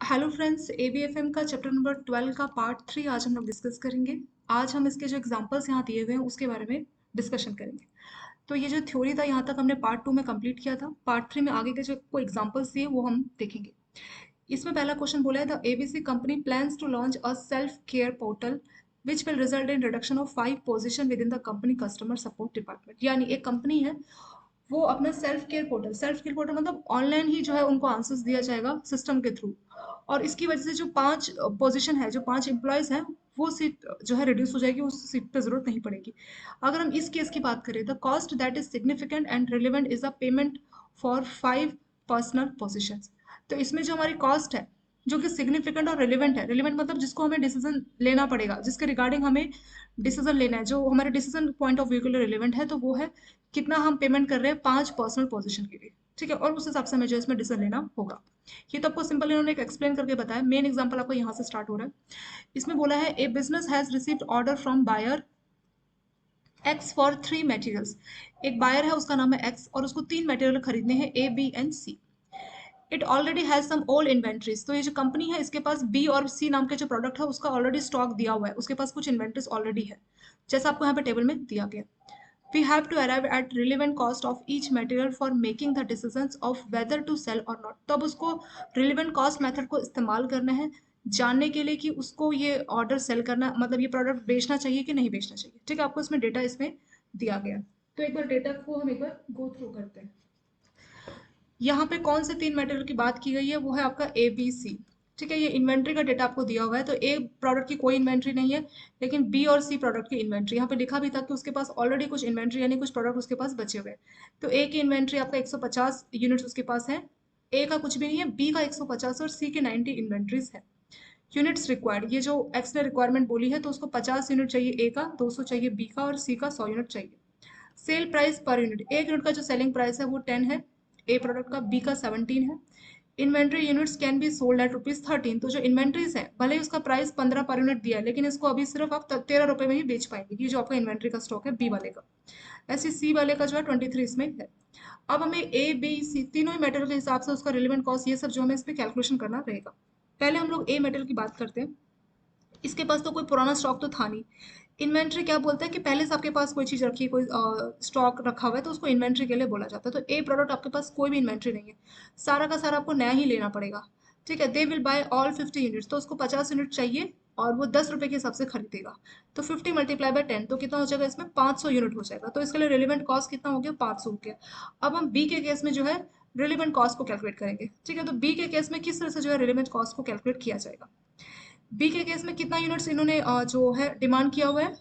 Hello friends, एबीएफएम का chapter number 12 का part 3 आज हम लोग डिस्कस करेंगे। आज हम इसके जो एग्जांपल्स यहाँ दिए हुए हैं उसके बारे में डिस्कशन करेंगे। तो ये जो थ्योरी था यहाँ तक हमने पार्ट 2 में कंप्लीट किया था। पार्ट 3 में आगे के जो कोई एग्जांपल्स दिए वो हम देखेंगे। इसमें पहला क्वेश्चन बोला है the ABC company plans to launch a self care portal which will result in reduction of 5 position within the company customer support department. यानी एक कंपनी है, वो अपना सेल्फ केयर पोर्टल मतलब ऑनलाइन ही जो है उनको आंसर्स दिया जाएगा सिस्टम के थ्रू। और इसकी वजह से जो 5 पोजीशन है, जो 5 एम्प्लॉयज हैं, वो सीट जो है रिड्यूस हो जाएगी, उस सीट पे जरूरत नहीं पड़ेगी। अगर हम इस केस की बात करें, the cost that is significant and relevant is the payment for 5 personal positions. तो इसमें जो हमारी कॉस्ट है, जो कि सिग्निफिकेंट और रिलेवेंट है, रिलेवेंट मतलब जिसको हमें डिसीजन लेना पड़ेगा, जिसके रिगार्डिंग हमें डिसीजन लेना है, जो हमारे डिसीजन पॉइंट ऑफ व्यू के लिए रिलेवेंट है, तो वो है कितना हम पेमेंट कर रहे हैं 5 पर्सनल पोजीशन के लिए। ठीक है, और उस हिसाब से हमें जो इसमें डिसीजन लेना होगा। ये तो आपको सिंपल इन्होंने एक एक्सप्लेन करके बताया। मेन एग्जांपल आपको यहाँ से स्टार्ट हो रहा है। इसमें बोला है a business has received order from buyer X for 3 materials. एक बायर है, उसका नाम है एक्स, और उसको 3 मटेरियल खरीदने हैं, A B and C. It already has some old inventories. तो ये जो कंपनी है, इसके पास बी और सी नाम के जो प्रोडक्ट है उसका ऑलरेडी स्टॉक दिया हुआ है, उसके पास कुछ इन्वेंट्रीज ऑलरेडी है, जैसा आपको यहाँ पे टेबल में दिया गया। We have to arrive at relevant cost of each material for making the decisions of whether to sell or not। तो अब उसको relevant cost method को इस्तेमाल करना है जानने के लिए कि उसको ये ऑर्डर सेल करना, मतलब ये प्रोडक्ट बेचना चाहिए कि नहीं बेचना चाहिए। ठीक है, आपको इसमें डेटा इसमें दिया गया। तो एक बार डेटा को हम एक बार गो थ्रू करते हैं। यहाँ पे कौन से 3 मटेरियल की बात की गई है, वो है आपका ए बी सी। ठीक है, ये इन्वेंट्री का डेटा आपको दिया हुआ है। तो ए प्रोडक्ट की कोई इन्वेंट्री नहीं है, लेकिन बी और सी प्रोडक्ट की इन्वेंट्री। यहाँ पे लिखा भी था कि उसके पास ऑलरेडी कुछ इन्वेंट्री यानी कुछ प्रोडक्ट उसके पास बचे हुए हैं। तो ए की इन्वेंट्री आपका 150 यूनिट्स उसके पास है, ए का कुछ भी नहीं है, बी का 150 और सी के 90 इन्वेंट्रीज है। यूनिट्स रिक्वायर्ड, ये जो एक्स ने रिक्वायरमेंट बोली है, तो उसको 50 यूनिट चाहिए ए का, 200 चाहिए बी का, और सी का 100 यूनिट चाहिए। सेल प्राइस पर यूनिट, एक यूनिट का जो सेलिंग प्राइस है वो 10 है ए प्रोडक्ट का, बी का 17 है। Inventory units can be sold at rupees 13। तो जो इन्वेंट्रीज है, भले ही उसका प्राइस 15 पर यूनिट दिया है, लेकिन इसको अभी सिर्फ आप 13 रुपए में ही बेच पाएंगे। ये जो आपका इन्वेंट्री का स्टॉक है बी वाले का। ऐसे सी वाले का जो है 23 इसमें है। अब हमें ए बी सी तीनों ही मेटेरियल के हिसाब से उसका रिलेवेंट कॉस्ट, ये सब जो हमें इसमें कैलकुलेशन करना रहेगा। पहले हम लोग ए मेटेरियल की बात करते हैं। इसके पास तो कोई पुराना स्टॉक तो था नहीं। इन्वेंट्री क्या बोलता है कि पहले से आपके पास कोई चीज़ रखी है, कोई स्टॉक रखा हुआ है, तो उसको इन्वेंट्री के लिए बोला जाता है। तो ए प्रोडक्ट आपके पास कोई भी इन्वेंट्री नहीं है, सारा का सारा आपको नया ही लेना पड़ेगा। ठीक है, they will buy all 50 units. तो उसको 50 यूनिट चाहिए और वो 10 रुपए के हिसाब से खरीदेगा। तो 50 मल्टीप्लाई बाय 10, तो कितना हो जाएगा इसमें 500 यूनिट हो जाएगा। तो इसके लिए रिलेवेंट कॉस्ट कितना हो गया, 500 हो गया। अब हम बी के केस में जो है रिलेवेंट कॉस्ट को कैलकुलेट करेंगे। ठीक है, तो बी के केस में किस तरह से जो है रिलेवेंट कॉस्ट को कैलकुलेट किया जाएगा। बी के केस में कितना यूनिट्स इन्होंने जो है डिमांड किया हुआ है,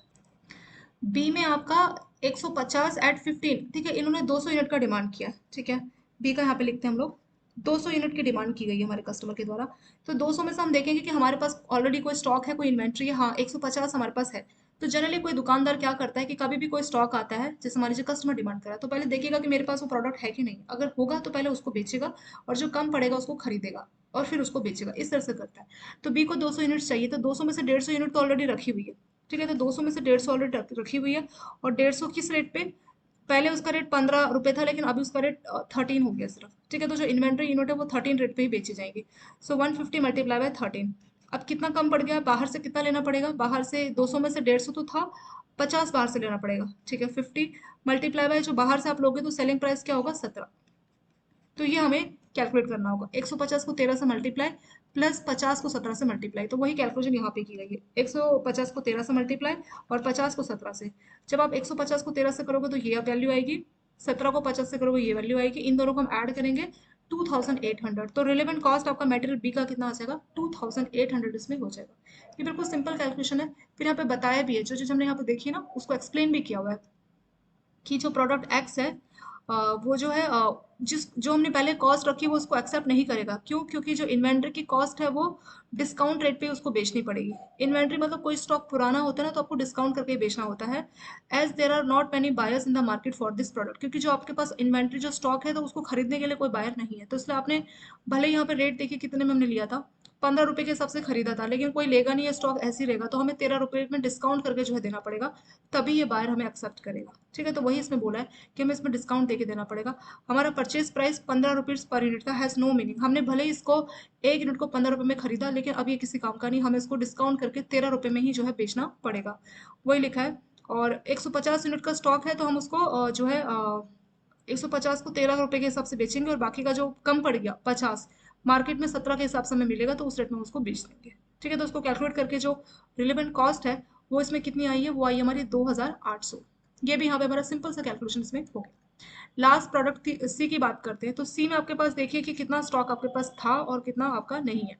बी में आपका 150 एट 15। ठीक है, इन्होंने 200 यूनिट का डिमांड किया। ठीक है, बी का यहाँ पे लिखते हैं हम लोग, 200 यूनिट की डिमांड की गई है हमारे कस्टमर के द्वारा। तो 200 में से हम देखेंगे कि हमारे पास ऑलरेडी कोई स्टॉक है, कोई इन्वेंट्री है। हाँ, 150 हमारे पास है। तो जनरली कोई दुकानदार क्या करता है कि कभी भी कोई स्टॉक आता है, जैसे हमारे जो कस्टमर डिमांड करा, तो पहले देखेगा कि मेरे पास वो प्रोडक्ट है कि नहीं। अगर होगा तो पहले उसको बेचेगा, और जो कम पड़ेगा उसको खरीदेगा और फिर उसको बेचेगा। इस तरह से करता है। तो बी को 200 यूनिट्स चाहिए, तो 200 में से 150 यूनिट तो ऑलरेडी रखी हुई है। ठीक है, तो 200 में से 150 ऑलरेडी रखी हुई है। और 150 किस रेट पे, पहले उसका रेट 15 रुपए था, लेकिन अभी उसका रेट 13 हो गया सिर्फ। ठीक है, तो जो इन्वेंट्री यूनिट है वो 13 रेट पे ही बेची जाएंगी। सो 150 मल्टीप्लाई बाय 13। अब कितना कम पड़ गया, बाहर से कितना लेना पड़ेगा, बाहर से 200 में से 150 तो था, 50 बाहर से लेना पड़ेगा। ठीक है, 50 मल्टीप्लाई बाय जो बाहर से आप लोगे, तो सेलिंग प्राइस क्या होगा, 17। तो ये हमें कैलकुलेट करना होगा। 150 को 13 से मल्टीप्लाई प्लस 50 को 17 से मल्टीप्लाई, तो वही कैलकुलेशन यहाँ पे की गई है। 150 को 13 से मल्टीप्लाई और 50 को 17 से। जब आप 150 को 13 से करोगे तो ये वैल्यू आएगी, 17 को 50 से करोगे ये वैल्यू आएगी। इन दोनों को हम ऐड करेंगे 2800। तो रिलेवेंट कॉस्ट आपका मटेरियल बी का कितना आ जाएगा, 2800 इसमें हो जाएगा। ये बिल्कुल सिंपल कैलकुलेशन है। फिर यहाँ पे बताया भी है, जो चीज हमने यहाँ पे देखी ना उसको एक्सप्लेन भी किया हुआ है कि जो प्रोडक्ट एक्स है, वो जो है जिस जो हमने पहले कॉस्ट रखी वो उसको एक्सेप्ट नहीं करेगा। क्यों, क्योंकि जो इन्वेंट्री की कॉस्ट है वो डिस्काउंट रेट पे उसको बेचनी पड़ेगी। इन्वेंट्री मतलब कोई स्टॉक पुराना होता है ना, तो आपको डिस्काउंट करके ही बेचना होता है। As there are not many buyers in the market for this product. क्योंकि जो आपके पास इन्वेंट्री जो स्टॉक है, तो उसको खरीदने के लिए कोई बायर नहीं है, तो इसलिए आपने भले ही यहाँ पे रेट देखिए कितने में हमने लिया था, 15 रुपए के हिसाब से खरीदा था, लेकिन कोई लेगा नहीं है, स्टॉक ऐसे ही रहेगा। तो हमें 13 रुपए में डिस्काउंट करके जो है देना पड़ेगा, तभी ये बायर हमें एक्सेप्ट करेगा। ठीक है, तो वही इसमें बोला है कि हमें इसमें डिस्काउंट देके देना पड़ेगा। हमारा purchase price 15 rupees per unit का हैज़ नो मीनिंग। हमने भले ही इसको 1 यूनिट को 15 रुपये में खरीदा, लेकिन अब ये किसी काम का नहीं, हमें इसको डिस्काउंट करके 13 रुपये में ही जो है बेचना पड़ेगा, वही लिखा है। और 150 यूनिट का स्टॉक है तो हम उसको जो है 150 को 13 रुपये के हिसाब से बेचेंगे, और बाकी का जो कम पड़ गया 50 मार्केट में 17 के हिसाब से हमें मिलेगा, तो उस रेट में हम उसको बेच देंगे। ठीक है, तो उसको कैलकुलेट करके जो रिलेवेंट कॉस्ट है वो इसमें कितनी आई है, वो आई हमारी 2800। ये भी यहाँ पे हमारा सिंपल सा कैलकुलेशन इसमें हो गया। लास्ट प्रोडक्ट सी की बात करते हैं, तो सी में आपके पास देखिए कि कितना स्टॉक आपके पास था और कितना आपका नहीं है।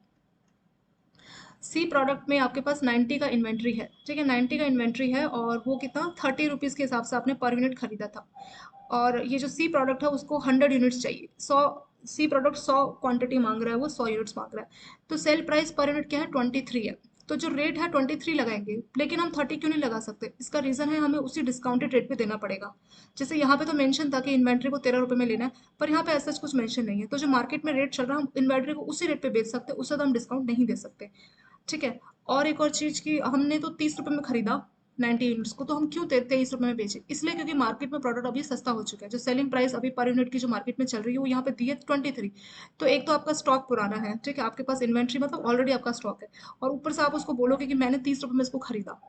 सी प्रोडक्ट में आपके पास 90 का इन्वेंट्री है। ठीक है, 90 का इन्वेंट्री है, और वो कितना 30 रुपीज़ के हिसाब से आपने पर यूनिट खरीदा था। और ये जो सी प्रोडक्ट है उसको 100 यूनिट्स चाहिए, 100। सी प्रोडक्ट 100 क्वांटिटी मांग रहा है, वो 100 यूनिट्स मांग रहा है। तो सेल प्राइस पर यूनिट क्या है, 23 है। तो जो रेट है 23 लगाएंगे, लेकिन हम 30 क्यों नहीं लगा सकते? इसका रीज़न है हमें उसी डिस्काउंटेड रेट पे देना पड़ेगा। जैसे यहाँ पे तो मेंशन था कि इन्वेंट्री को 13 रुपये में लेना है, पर यहाँ पे ऐसा कुछ मेंशन नहीं है। तो जो मार्केट में रेट चल रहा है हम इन्वेंट्री को उसी रेट पे बेच सकते हैं, उससे तो हम डिस्काउंट नहीं दे सकते। ठीक है। और एक और चीज़ की, हमने तो 30 रुपये में खरीदा 90 यूनिट्स को, तो हम क्यों 23 रुपये में बेचे? इसलिए क्योंकि मार्केट में प्रोडक्ट अभी सस्ता हो चुका है। जो सेलिंग प्राइस अभी पर यूनिट की जो मार्केट में चल रही है वो यहाँ पे दी है 23। तो एक तो आपका स्टॉक पुराना है, ठीक है, आपके पास इन्वेंट्री मतलब ऑलरेडी आपका स्टॉक है, और ऊपर से आप उसको बोलोगे कि मैंने 30 रुपये में इसको खरीदा।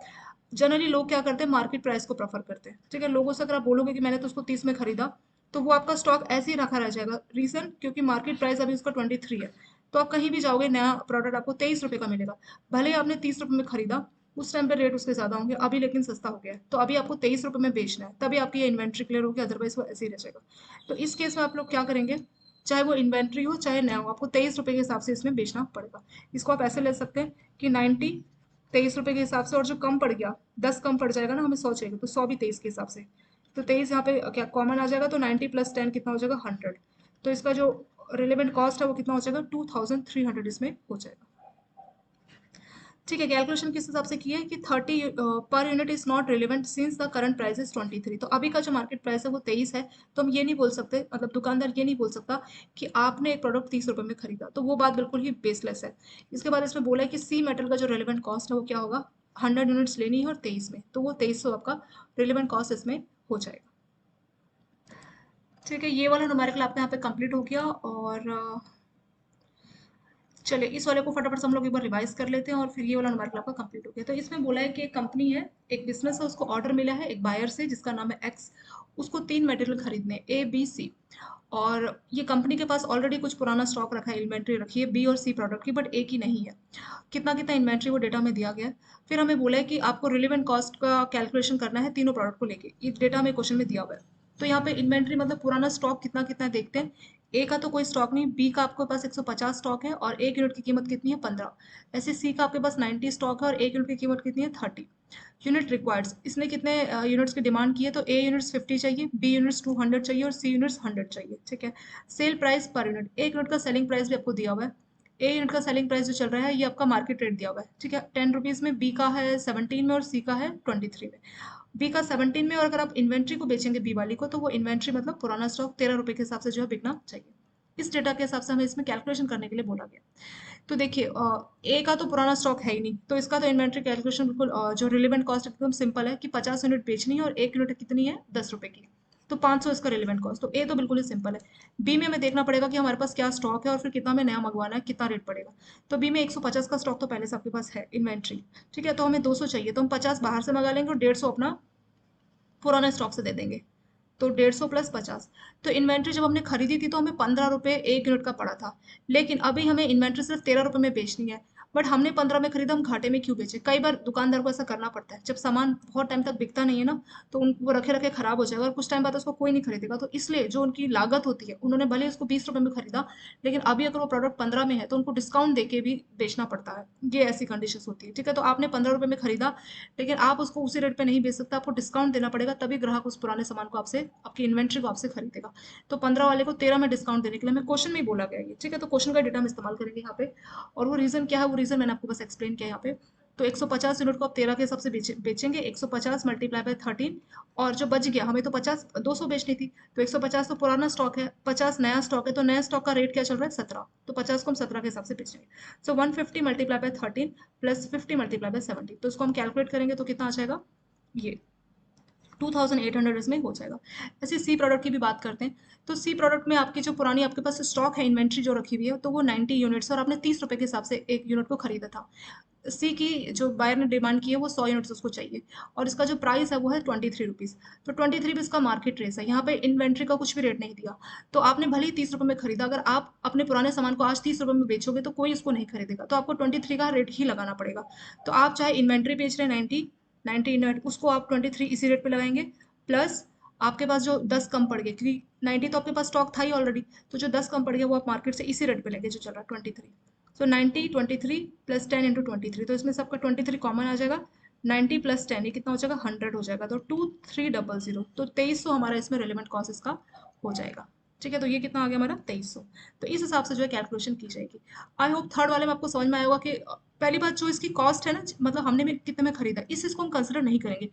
जनरली लोग क्या करते हैं, मार्केट प्राइस को प्रेफर करते हैं। ठीक है, लोगों से अगर आप बोलोगे कि मैंने तो उसको 30 में खरीदा, तो वो आपका स्टॉक ऐसे ही रखा रह जाएगा। रीजन, क्योंकि मार्केट प्राइस अभी उसका 23 है। तो आप कहीं भी जाओगे नया प्रोडक्ट आपको 23 रुपये का मिलेगा। भले ही आपने 30 रुपये में खरीदा, उस टाइम पे रेट उसके ज़्यादा होंगे, अभी लेकिन सस्ता हो गया है, तो अभी आपको 23 रुपये में बेचना है, तभी आपकी ये इन्वेंट्री क्लियर होगी, अदरवाइज वो ऐसे ही रह जाएगा। तो इस केस में आप लोग क्या करेंगे, चाहे वो इन्वेंट्री हो चाहे नया हो, आपको 23 रुपये के हिसाब से इसमें बेचना पड़ेगा। इसको आप ऐसे ले सकते हैं कि 90 23 रुपये के हिसाब से, और जो कम पड़ गया 10 कम पड़ जाएगा ना, हमें 100 चाहिए, तो 100 भी 23 के हिसाब से। तो 23 यहाँ पे क्या कॉमन आ जाएगा, तो 90 + 10 कितना हो जाएगा, 100। तो इसका जो रिलेवेंट कॉस्ट है वो कितना हो जाएगा, 2300 इसमें हो जाएगा। ठीक है, कैलकुलेशन किस हिसाब से किया है कि 30 per unit is not relevant since the current price is 23। तो अभी का जो मार्केट प्राइस है वो 23 है, तो हम ये नहीं बोल सकते, मतलब दुकानदार ये नहीं बोल सकता कि आपने एक प्रोडक्ट 30 रुपये में खरीदा, तो वो बात बिल्कुल ही बेसलेस है। इसके बाद इसमें बोला है कि सी मेटल का जो रिलेवेंट कॉस्ट है वो क्या होगा, 100 यूनिट्स लेनी है और 23 में, तो वो 2300 आपका रिलेवेंट कॉस्ट इसमें हो जाएगा। ठीक है, ये वाला न्यूमेरिकल आपका यहाँ पे कंप्लीट हो गया। और चलिए इस वाले को फटाफट से हम लोग एक बार रिवाइज कर लेते हैं, और फिर ये वाला न्यूमेरिकल आपका कंप्लीट हो गया। तो इसमें बोला है कि एक कंपनी है, एक बिजनेस है, उसको ऑर्डर मिला है एक बायर से जिसका नाम है एक्स। उसको 3 मटेरियल खरीदने हैं, ए बी सी। और ये कंपनी के पास ऑलरेडी कुछ पुराना स्टॉक रखा है, इन्वेंट्री रखी है बी और सी प्रोडक्ट की, बट ए की नहीं है। कितना कितना इन्वेंट्री वो डेटा में दिया गया है। फिर हमें बोला है कि आपको रिलेवेंट कॉस्ट का कैलकुलेशन करना है तीनों प्रोडक्ट को लेके, ये डेटा हमें क्वेश्चन में दिया हुआ है। तो यहाँ पे इन्वेंट्री मतलब पुराना स्टॉक कितना कितना है देखते हैं। ए का तो कोई स्टॉक नहीं, बी का आपके पास 150 स्टॉक है और एक यूनिट की कीमत कितनी है 15। ऐसे सी का आपके पास 90 स्टॉक है और एक यूनिट की कीमत कितनी है 30। यूनिट रिक्वायर्ड्स, इसने कितने यूनिट्स की डिमांड की है, तो ए यूनिट्स 50 चाहिए, बी यूनिट्स 200 चाहिए और सी यूनिट्स 100 चाहिए। ठीक है। सेल प्राइस पर यूनिट, एक यूनिट का सेलिंग प्राइस भी आपको दिया हुआ है। ए यूनिट का सेलिंग प्राइस जो चल रहा है ये आपका मार्केट रेट दिया हुआ है। ठीक है, 10 रुपीज़ में, बी का है 17 में और सी का है 23 में। बी का 17 में, और अगर आप इन्वेंट्री को बेचेंगे बी वाली को, तो वो इन्वेंट्री मतलब पुराना स्टॉक 13 रुपये के हिसाब से जो है बिकना चाहिए। इस डेटा के हिसाब से हमें इसमें कैलकुलेशन करने के लिए बोला गया। तो देखिए ए का तो पुराना स्टॉक है ही नहीं, तो इसका तो इन्वेंट्री कैलकुलेशन बिल्कुल जो रिलेवेंट कॉस्ट एकदम सिंपल है कि 50 यूनिट बेचनी है और एक यूनिट कितनी है 10 रुपए की। तो 500 इसका रिलेवेंट कॉस्ट। तो ए तो बिल्कुल ही सिंपल है। बी में हमें देखना पड़ेगा कि हमारे पास क्या स्टॉक है और फिर कितना हमें नया मंगवाना है, कितना रेट पड़ेगा। तो बी में 150 का स्टॉक तो पहले से आपके पास है इन्वेंट्री। ठीक है, तो हमें 200 चाहिए, तो हम 50 बाहर से मंगा लेंगे और 150 अपना पुराने स्टॉक से दे देंगे। तो 150 + 50। तो इन्वेंट्री जब हमने खरीदी थी तो हमें 15 रुपये एक यूनिट का पड़ा था, लेकिन अभी हमें इन्वेंट्री सिर्फ 13 रुपये में बेचनी है। बट हमने 15 में खरीदा, हम घाटे में क्यों बेचे? कई बार दुकानदार को ऐसा करना पड़ता है, जब सामान बहुत टाइम तक बिकता नहीं है ना, तो वो रखे रखे खराब हो जाएगा और कुछ टाइम बाद उसको कोई नहीं खरीदेगा। तो इसलिए जो उनकी लागत होती है, उन्होंने भले उसको 20 रुपये में खरीदा, लेकिन अभी अगर वो प्रोडक्ट 15 में है तो उनको डिस्काउंट देके भी बेचना पड़ता है। ये ऐसी कंडीशन होती है। ठीक है, तो आपने 15 रुपये में खरीदा, लेकिन आप उसको उसी रेट पे नहीं बेच सकते, आपको डिस्काउंट देना पड़ेगा, तभी ग्राहक उस पुराने सामान को आपसे, आपकी इन्वेंट्री को आपसे खरीदेगा। तो 15 वाले को 13 में डिस्काउंट देने के लिए हमें क्वेश्चन में ही बोला गया है। ठीक है, तो क्वेश्चन का डेटा हम इस्तेमाल करेंगे यहाँ पे। और वो रीजन क्या है, वो रीजन मैंने आपको बस एक्सप्लेन किया यहाँ पे। तो 150 यूनिट को आप 13 के हिसाब से बेचेंगे, 150 × 13। और जो बच गया, हमें तो 50 200 बेचनी थी, तो 150 तो पुराना स्टॉक है, 50 नया स्टॉक है, तो नया स्टॉक का रेट क्या चल रहा है 17। तो 50 को हम 17 के हिसाब से बेचेंगे। सो 150 × 13 + 50 × 70। तो इसको हम कैलकुलेट करेंगे तो कितना आ जाएगा, ये 2800 इसमें हो जाएगा। ऐसे सी प्रोडक्ट की भी बात करते हैं, तो सी प्रोडक्ट में आपकी जो पुरानी आपके पास स्टॉक है, इन्वेंट्री जो रखी हुई है, तो वो 90 यूनिट्स और आपने 30 रुपए के हिसाब से एक यूनिट को खरीदा था। सी की जो बायर ने डिमांड की है वो 100 यूनिट्स उसको चाहिए, और इसका जो प्राइस है वो है 23 रुपीज़। तो 23 रुपीज़ का मार्केट रेस है, यहाँ पे इन्वेंट्री का कुछ भी रेट नहीं दिया। तो आपने भले ही 30 रुपये में खरीदा, अगर आप अपने पुराने सामान को आज 30 रुपये में बेचोगे तो कोई इसको नहीं खरीदेगा, तो आपको 23 का रेट ही लगाना पड़ेगा। तो आप चाहे इन्वेंट्री बेच रहे हैं 90 इन्वेंट, उसको आप 23 इसी रेट पे लगाएंगे, प्लस आपके पास जो 10 कम पड़ गए, क्योंकि 90 तो आपके पास स्टॉक था ही ऑलरेडी, तो जो 10 कम पड़ गया वो आप मार्केट से इसी रेट पे लेंगे जो चल रहा है 23। सो 90 23 प्लस 10 इंटू 23, तो इसमें सबका 23 कॉमन आ जाएगा। 90 प्लस 10 ये कितना हो जाएगा, 100 हो जाएगा, तो 2300, तो 2300 हमारा इसमें रेलिवेंट कॉस्ट इसका हो जाएगा। ठीक है, तो ये कितना आ गया हमारा 2300। तो इस हिसाब से जो है कैलकुलेशन की जाएगी। आई होप थर्ड वाले में आपको समझ में आया होगा कि पहली बात जो इसकी कॉस्ट है ना, मतलब हमने भी कितने में खरीदा, इस चीज़ को हम कंसिडर नहीं करेंगे।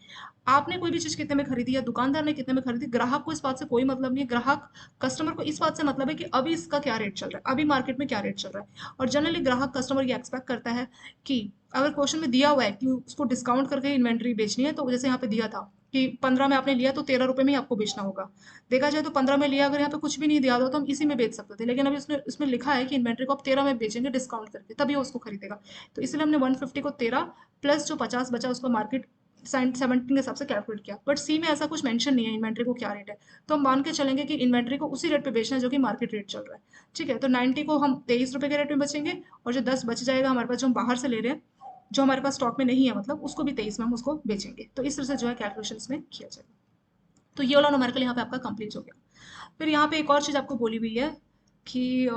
आपने कोई भी चीज़ कितने में खरीदी या दुकानदार ने कितने में खरीदी, ग्राहक को इस बात से कोई मतलब नहीं है। ग्राहक कस्टमर को इस बात से मतलब है कि अभी इसका क्या रेट चल रहा है, अभी मार्केट में क्या रेट चल रहा है। और जनरली ग्राहक कस्टमर ये एक्सपेक्ट करता है कि अगर क्वेश्चन में दिया हुआ है कि उसको डिस्काउंट करके इन्वेंट्री बेचनी है, तो जैसे यहाँ पे दिया था कि 15 में आपने लिया तो 13 रुपये में ही आपको बेचना होगा। देखा जाए तो 15 में लिया, अगर यहाँ पे कुछ भी नहीं दिया था तो हम इसी में बेच सकते थे, लेकिन अभी उसने इसमें लिखा है कि इन्वेंट्री को आप 13 में बेचेंगे डिस्काउंट करके, तभी वो उसको खरीदेगा। तो इसलिए हमने 150 को 13 प्लस जो 50 बचा उसको मार्केट 17 के हिसाब से कैलकुलेट किया। बट सी में ऐसा कुछ मेंशन नहीं है इन्वेंट्री को क्या रेट है, तो हम मान के चलेंगे कि इन्वेंट्री को उसी रेट पे बेचना है जो कि मार्केट रेट चल रहा है। ठीक है, तो 90 को हम 23 रुपये के रेट में बेचेंगे, और जो 10 बच जाएगा हमारे पास जो हम बाहर से ले रहे हैं, जो हमारे पास स्टॉक में नहीं है, मतलब उसको भी 23 में हम उसको बेचेंगे। तो इस तरह से जो है कैलकुलेशन में किया जाएगा। तो ये वाला न्यूमेरिकल यहाँ पे आपका कंप्लीट हो गया। फिर यहाँ पे एक और चीज़ आपको बोली हुई है कि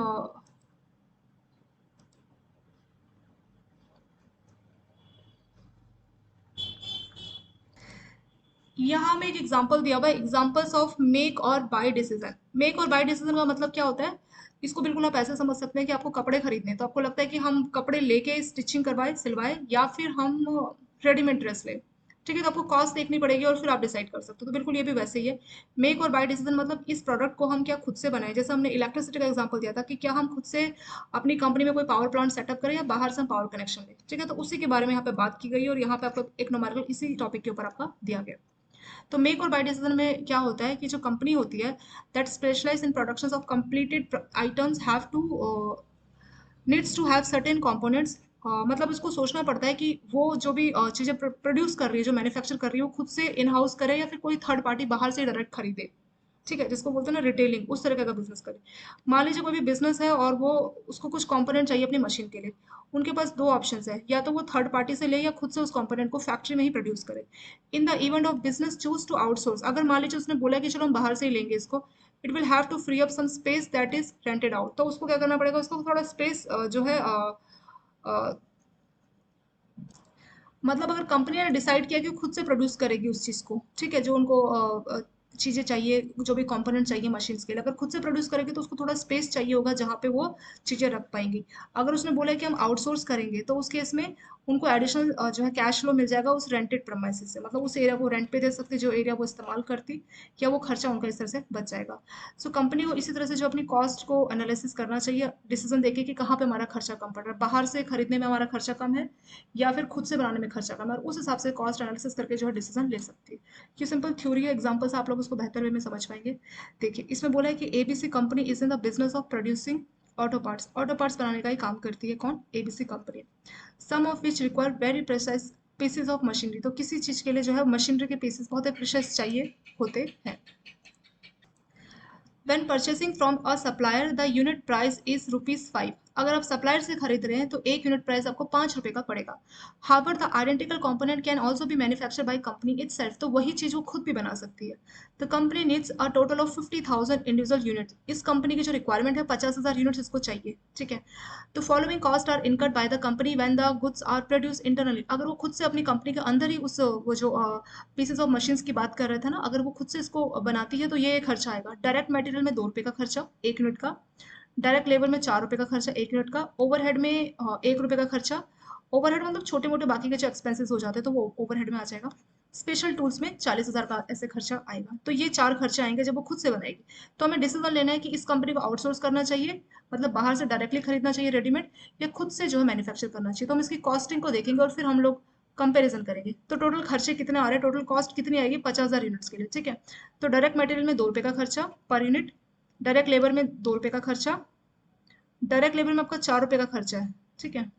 यहाँ में एक एग्जांपल दिया हुआ है, एग्जांपल्स ऑफ मेक और बाय डिसीजन। मेक और बाय डिसीजन का मतलब क्या होता है, इसको बिल्कुल आप ऐसे समझ सकते हैं कि आपको कपड़े खरीदने हैं, तो आपको लगता है कि हम कपड़े लेके स्टिचिंग करवाए सिलवाए, या फिर हम रेडीमेड ड्रेस ले। ठीक है, तो आपको कॉस्ट देखनी पड़ेगी और फिर आप डिसाइड कर सकते हो। तो बिल्कुल ये भी वैसे ही है। मेक और बाय डिसीजन मतलब इस प्रोडक्ट को हम क्या खुद से बनाए, जैसे हमने इलेक्ट्रिसिटी का एग्जांपल दिया था कि क्या हम खुद से अपनी कंपनी में कोई पावर प्लांट सेटअप करें या बाहर से हम पावर कनेक्शन लें। ठीक है, तो उसी के बारे में यहाँ पे बात की गई है, और यहाँ पे आपको एक न्यूमेरिकल इसी टॉपिक के ऊपर आपका दिया गया। तो मेक और बाय डिसीजन में क्या होता है कि जो कंपनी होती है that specialize in production of completed items have to needs to have certain components. मतलब इसको सोचना पड़ता है कि वो जो भी चीज़ें प्रोड्यूस कर रही है, जो मैन्युफैक्चर कर रही है, वो खुद से इन हाउस करे या फिर कोई थर्ड पार्टी बाहर से डायरेक्ट खरीदे। ठीक है, जिसको बोलते हैं ना रिटेलिंग, उस तरह का बिजनेस करे। मान लीजिए कोई भी बिजनेस है और वो उसको कुछ कंपोनेंट चाहिए अपनी मशीन के लिए, उनके पास दो ऑप्शंस है, या तो वो थर्ड पार्टी से ले या खुद से उस कंपोनेंट को फैक्ट्री में ही प्रोड्यूस करे। In the event of business choose to outsource, अगर मान लीजिए उसने बोला कि चलो हम बाहर से ही लेंगे इसको, it will have to free up some space that is rented out, तो उसको क्या करना पड़ेगा, उसको थोड़ा स्पेस जो है अ, मतलब अगर कंपनी ने डिसाइड किया कि वो खुद से प्रोड्यूस करेगी उस चीज़ को, ठीक है, जो उनको चीज़ें चाहिए, जो भी कंपोनेंट चाहिए मशीन्स के लिए, अगर खुद से प्रोड्यूस करेगी तो उसको थोड़ा स्पेस चाहिए होगा जहाँ पे वो चीज़ें रख पाएंगी। अगर उसने बोला कि हम आउटसोर्स करेंगे तो उस केस में उनको एडिशनल जो है कैश फ्लो मिल जाएगा उस रेंटेड प्रोमाइसिस से, मतलब उस एरिया को रेंट पे दे सकते जो एरिया वो इस्तेमाल करती, या वो खर्चा उनका इस तरह से बच जाएगा। सो कंपनी को इसी तरह से जो अपनी कॉस्ट को एनालिसिस करना चाहिए, डिसीजन देके कि कहाँ पे हमारा खर्चा कम पड़ रहा है, बाहर से खरीदने में हमारा खर्चा कम है या फिर खुद से बनाने में खर्चा कम है, और उस हिसाब से कॉस्ट एनालिसिस करके जो है डिसीजन ले सकती है। ये सिंपल थ्योरी है, एग्जांपल्स आप लोग उसको बेहतर वे में समझ पाएंगे। देखिए इसमें बोला है कि ABC company is in the business of producing auto parts, auto parts बनाने का ही काम करती है कौन, ABC company. Some of which require very precise pieces of machinery, तो किसी चीज़ के लिए जो है मशीनरी के पीसेस बहुत ही प्रिसाइज चाहिए होते हैं। When purchasing from a supplier, the unit price is ₹5। अगर आप सप्लायर से खरीद रहे हैं तो एक यूनिट प्राइस आपको 5 रुपए का पड़ेगा। हावर the identical component can also be manufacture by company it self, तो वही चीज़ वो खुद भी बना सकती है। The company needs a total of 50,000 individual units, इस कंपनी की जो रिक्वायरमेंट है 50,000 यूनिट्स इसको चाहिए। ठीक है, तो following cost are incurred by the company when the goods are produce internally, अगर वो खुद से अपनी कंपनी के अंदर ही उस वो जो पीसेस ऑफ मशीन्स की बात कर रहे थे ना, अगर वो खुद से इसको बनाती है तो ये खर्चा आएगा। डायरेक्ट मटेरियल में 2 रुपये का खर्चा एक यूनिट का, डायरेक्ट लेबर में 4 रुपये का खर्चा एक यूनिट का, ओवरहेड में 1 रुपये का खर्चा। ओवरहेड मतलब छोटे मोटे बाकी के जो एक्सपेंसेस हो जाते हैं तो वो ओवरहेड में आ जाएगा। स्पेशल टूल्स में 40,000 का ऐसे खर्चा आएगा। तो ये 4 खर्चे आएंगे जब वो खुद से बनाएगी। तो हमें डिसीजन लेना है कि इस कंपनी को आउटसोर्स करना चाहिए, मतलब बाहर से डायरेक्टली खरीदना चाहिए रेडीमेड, या खुद से जो है मैन्युफैक्चर करना चाहिए। तो हम इसकी कॉस्टिंग को देखेंगे और फिर हम लोग कंपैरिजन करेंगे तो टोटल खर्चे कितने आ रहे हैं, टोटल कॉस्ट कितनी आएगी 50,000 यूनिट्स के लिए, ठीक है। तो डायरेक्ट मटेरियल में 2 रुपये का खर्चा पर यूनिट, डायरेक्ट लेबर में 2 रुपये का खर्चा, डायरेक्ट लेबर में आपका 4 रुपये का खर्चा है, ठीक है।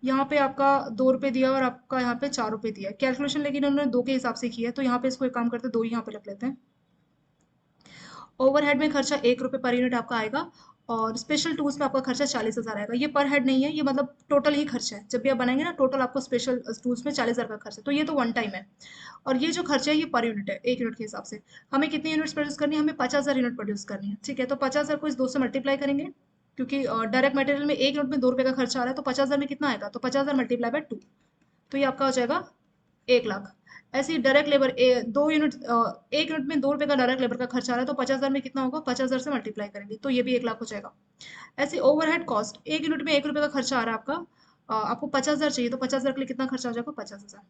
यहाँ पे आपका 2 रुपये दिया और आपका यहाँ पे 4 रुपये दिया, कैलकुलेशन लेकिन उन्होंने 2 के हिसाब से किया है, तो यहाँ पे इसको एक काम करते हैं 2 ही यहाँ पे रख लेते हैं। ओवरहेड में खर्चा 1 रुपये पर यूनिट आपका आएगा, और स्पेशल टूल्स में आपका खर्चा 40,000 आएगा। ये पर हेड नहीं है, ये मतलब टोटल ही खर्चा है, जब भी आप बनाएंगे ना टोटल आपको स्पेशल टूल्स में 40,000 का खर्चा, तो ये तो वन टाइम है। और ये जो खर्चा है ये पर यूनिट है, 1 यूनिट के हिसाब से। हमें कितनी यूनिट्स प्रोड्यूस करनी है, हमें 50,000 यूनिट प्रोड्यूस करनी है, ठीक है। तो 50,000 को इस 2 से मल्टीप्लाई करेंगे, क्योंकि डायरेक्ट मटेरियल में 1 यूनिट में 2 रुपये का खर्चा आ रहा है, तो 50,000 में कितना आएगा, तो 50,000 मल्टीप्लाई बाय 2, तो ये आपका हो जाएगा 1 लाख। ऐसे ही डायरेक्ट लेबर 2 यूनिट 1 यूनिट में 2 रुपये का डायरेक्ट लेबर का खर्चा आ रहा है, तो 50,000 में कितना होगा, 50,000 से मल्टीप्लाई करेंगे तो ये भी 1 लाख हो जाएगा। ऐसे ओवरहेड कॉस्ट 1 यूनिट में 1 रुपये का खर्चा आ रहा है आपका, आपको 50,000 चाहिए, तो 50,000 के लिए कितना खर्चा हो जाएगा, 50,000।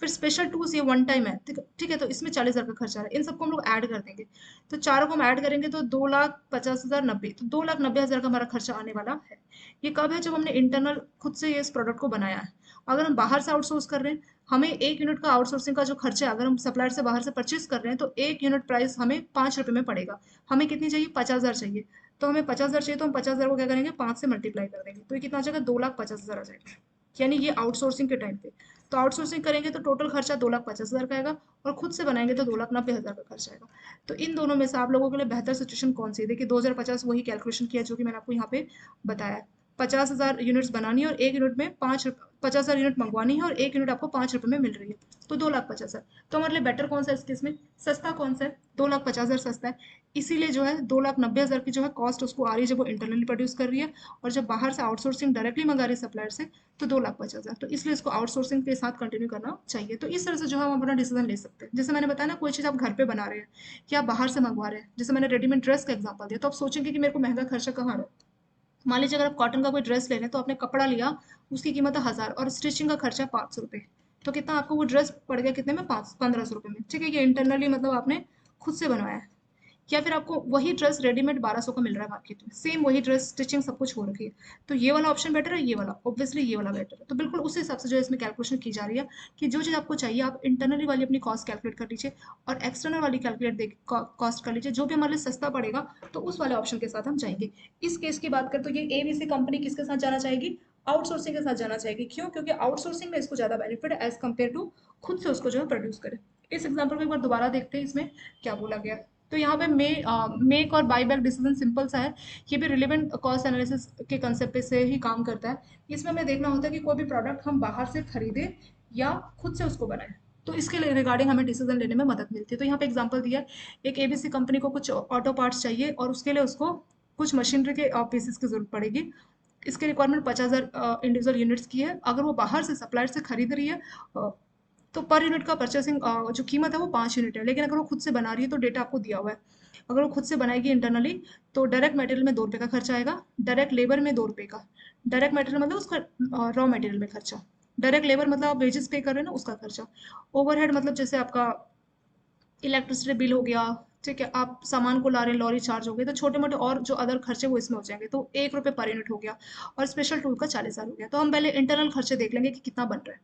फिर स्पेशल टूल्स ये वन टाइम है, ठीक है, ठीक है, तो इसमें 40,000 का खर्चा आ रहा है, इन सबको हम लोग ऐड कर देंगे। तो चारों को हम ऐड करेंगे तो 2,50,000 90, तो 2,90,000 का हमारा खर्चा आने वाला है। ये कब है, जब हमने इंटरनल खुद से ये इस प्रोडक्ट को बनाया है। अगर हम बाहर से आउटसोर्स कर रहे हैं, हमें 1 यूनिट का आउटसोर्सिंग का जो खर्चा है, अगर हम सप्लायर से बाहर से परचेज कर रहे हैं, तो 1 यूनिट प्राइस हमें 5 रुपये में पड़ेगा। हमें कितनी चाहिए, 50,000 चाहिए, तो हमें 50,000 चाहिए, तो हम 50,000 को क्या करेंगे, 5 से मल्टीप्लाई कर देंगे, तो ये कितना आ जाएगा, 2,50,000 आ जाएगा, यानी ये आउटसोर्सिंग के टाइम पे। तो आउटसोर्सिंग करेंगे तो टोटल खर्चा 2,50,000 का आएगा, और खुद से बनाएंगे तो 2,90,000 का खर्चा आएगा। तो इन दोनों में से आप लोगों के लिए बेहतर सिचुएशन कौन सी है, देखिए 2050 वही कैलकुलेशन किया जो कि मैंने आपको यहाँ पे बताया है। 50,000 यूनिट्स बनानी है और 1 यूनिट में 50,000 यूनिट मंगवानी है, और 1 यूनिट आपको 5 रुपये में मिल रही है, तो 2,50,000। तो हमारे लिए बेटर कौन सा है इस केस में, सस्ता कौन सा है, 2,50,000 सस्ता है। इसीलिए जो है 2,90,000 की जो है कॉस्ट उसको आ रही है जब वो इंटरनली प्रोड्यूस कर रही है, और जब बाहर से आउटसोर्सिंग डायरेक्टली मंगा रही है सप्लायर से, तो 2,50,000, तो इसलिए इसको आउटसोर्सिंग के साथ कंटिन्यू करना चाहिए। तो इस तरह से जो है हम अपना डिसीजन ले सकते हैं। जैसे मैंने बताया ना, कोई चीज़ आप घर पे बना रहे हैं या बाहर से मंगवा रहे हैं, जैसे मैंने रेडीमेड ड्रेस का एग्जाम्पल दिया, तो आप सोचेंगे कि मेरे को महंगा खर्चा कहाँ आ रहा है। मान लीजिए अगर आप कॉटन का कोई ड्रेस ले रहे हैं, तो आपने कपड़ा लिया, उसकी कीमत है 1,000 और स्टिचिंग का खर्चा 500 रुपये, तो कितना आपको वो ड्रेस पड़ गया, कितने में, 1500 रुपये में, ठीक है। ये इंटरनली मतलब आपने खुद से बनवाया है। या फिर आपको वही ड्रेस रेडीमेड 1,200 का मिल रहा है मार्केट में, सेम वही ड्रेस, स्टिचिंग सब कुछ हो रखी है, तो ये वाला ऑप्शन बेटर है, ये वाला ऑब्वियसली ये वाला बेटर है। तो बिल्कुल उस हिसाब से जो है इसमें कैलकुलेशन की जा रही है, कि जो चीज़ आपको चाहिए आप इंटरनली वाली अपनी कॉस्ट कैलकुलेट कर लीजिए, और एक्सटर्नल वाली कैलकुलेट दे कॉस्ट कर लीजिए, जो भी हमारे लिए सस्ता पड़ेगा तो उस वाले ऑप्शन के साथ हम जाएंगे। इस केस की बात करें तो ये ABC कंपनी किसके साथ जाना चाहेगी, आउटसोर्सिंग के साथ जाना चाहेगी। क्यों, क्योंकि आउटसोर्सिंग में इसको ज़्यादा बेनिफिट है एज कम्पेयर टू खुद से उसको जो है प्रोड्यूस करे। इस एग्जाम्पल को एक बार दोबारा देखते हैं, इसमें क्या बोला गया। तो यहाँ पे मेक और बाई बैक डिसीजन सिंपल सा है, ये भी रिलेवेंट कॉस्ट एनालिसिस के कंसेप्ट पे से ही काम करता है। इसमें हमें देखना होता है कि कोई भी प्रोडक्ट हम बाहर से खरीदें या खुद से उसको बनाएं, तो इसके रिगार्डिंग हमें डिसीजन लेने में मदद मिलती है। तो यहाँ पे एग्जांपल दिया है, एक ABC कंपनी को कुछ ऑटो पार्ट्स चाहिए, और उसके लिए उसको कुछ मशीनरी के पीसेस की जरूरत पड़ेगी। इसकी रिक्वायरमेंट 50,000 इंडिविजुअल यूनिट्स की है। अगर वो बाहर से सप्लायर से खरीद रही है, तो पर यूनिट का परचेसिंग जो कीमत है वो 5 यूनिट है। लेकिन अगर वो खुद से बना रही है, तो डेटा आपको दिया हुआ है, अगर वो खुद से बनाएगी इंटरनली, तो डायरेक्ट मटेरियल में 2 रुपये का खर्चा आएगा, डायरेक्ट लेबर में 2 रुपये का, डायरेक्ट मटेरियल मतलब उसका रॉ मटेरियल में खर्चा, डायरेक्ट लेबर मतलब आप वेजेस पे कर रहे हैं ना उसका खर्चा, ओवरहेड मतलब जैसे आपका इलेक्ट्रिसिटी बिल हो गया, ठीक है, आप सामान को ला रहे हैं, लॉरी चार्ज हो गए, तो छोटे मोटे और जो अदर खर्चे वो इसमें हो जाएंगे, तो 1 रुपये पर यूनिट हो गया, और स्पेशल टूल का 40,000 हो गया। तो हम पहले इंटरनल खर्चे देख लेंगे कि कितना बन रहा है।